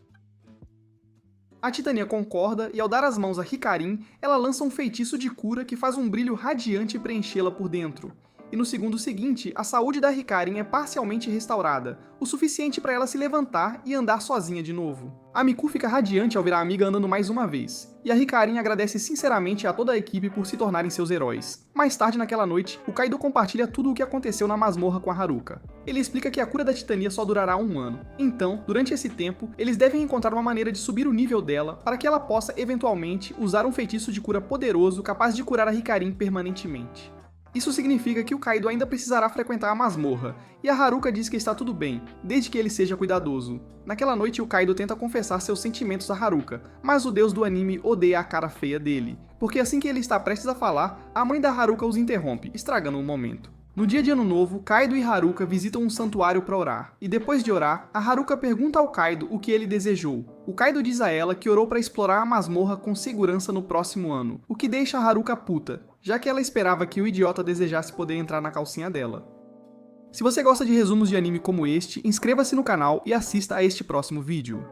A Titania concorda e ao dar as mãos a Hikarin, ela lança um feitiço de cura que faz um brilho radiante preenchê-la por dentro. E no segundo seguinte, a saúde da Hikarin é parcialmente restaurada, o suficiente para ela se levantar e andar sozinha de novo. A Miku fica radiante ao ver a amiga andando mais uma vez, e a Hikarin agradece sinceramente a toda a equipe por se tornarem seus heróis. Mais tarde naquela noite, o Kaido compartilha tudo o que aconteceu na masmorra com a Haruka. Ele explica que a cura da Titania só durará 1 ano, então, durante esse tempo, eles devem encontrar uma maneira de subir o nível dela para que ela possa, eventualmente, usar um feitiço de cura poderoso capaz de curar a Hikarin permanentemente. Isso significa que o Kaido ainda precisará frequentar a masmorra, e a Haruka diz que está tudo bem, desde que ele seja cuidadoso. Naquela noite o Kaido tenta confessar seus sentimentos a Haruka, mas o deus do anime odeia a cara feia dele, porque assim que ele está prestes a falar, a mãe da Haruka os interrompe, estragando o momento. No dia de Ano Novo, Kaido e Haruka visitam um santuário para orar, e depois de orar, a Haruka pergunta ao Kaido o que ele desejou. O Kaido diz a ela que orou para explorar a masmorra com segurança no próximo ano, o que deixa a Haruka puta, já que ela esperava que o idiota desejasse poder entrar na calcinha dela. Se você gosta de resumos de anime como este, inscreva-se no canal e assista a este próximo vídeo.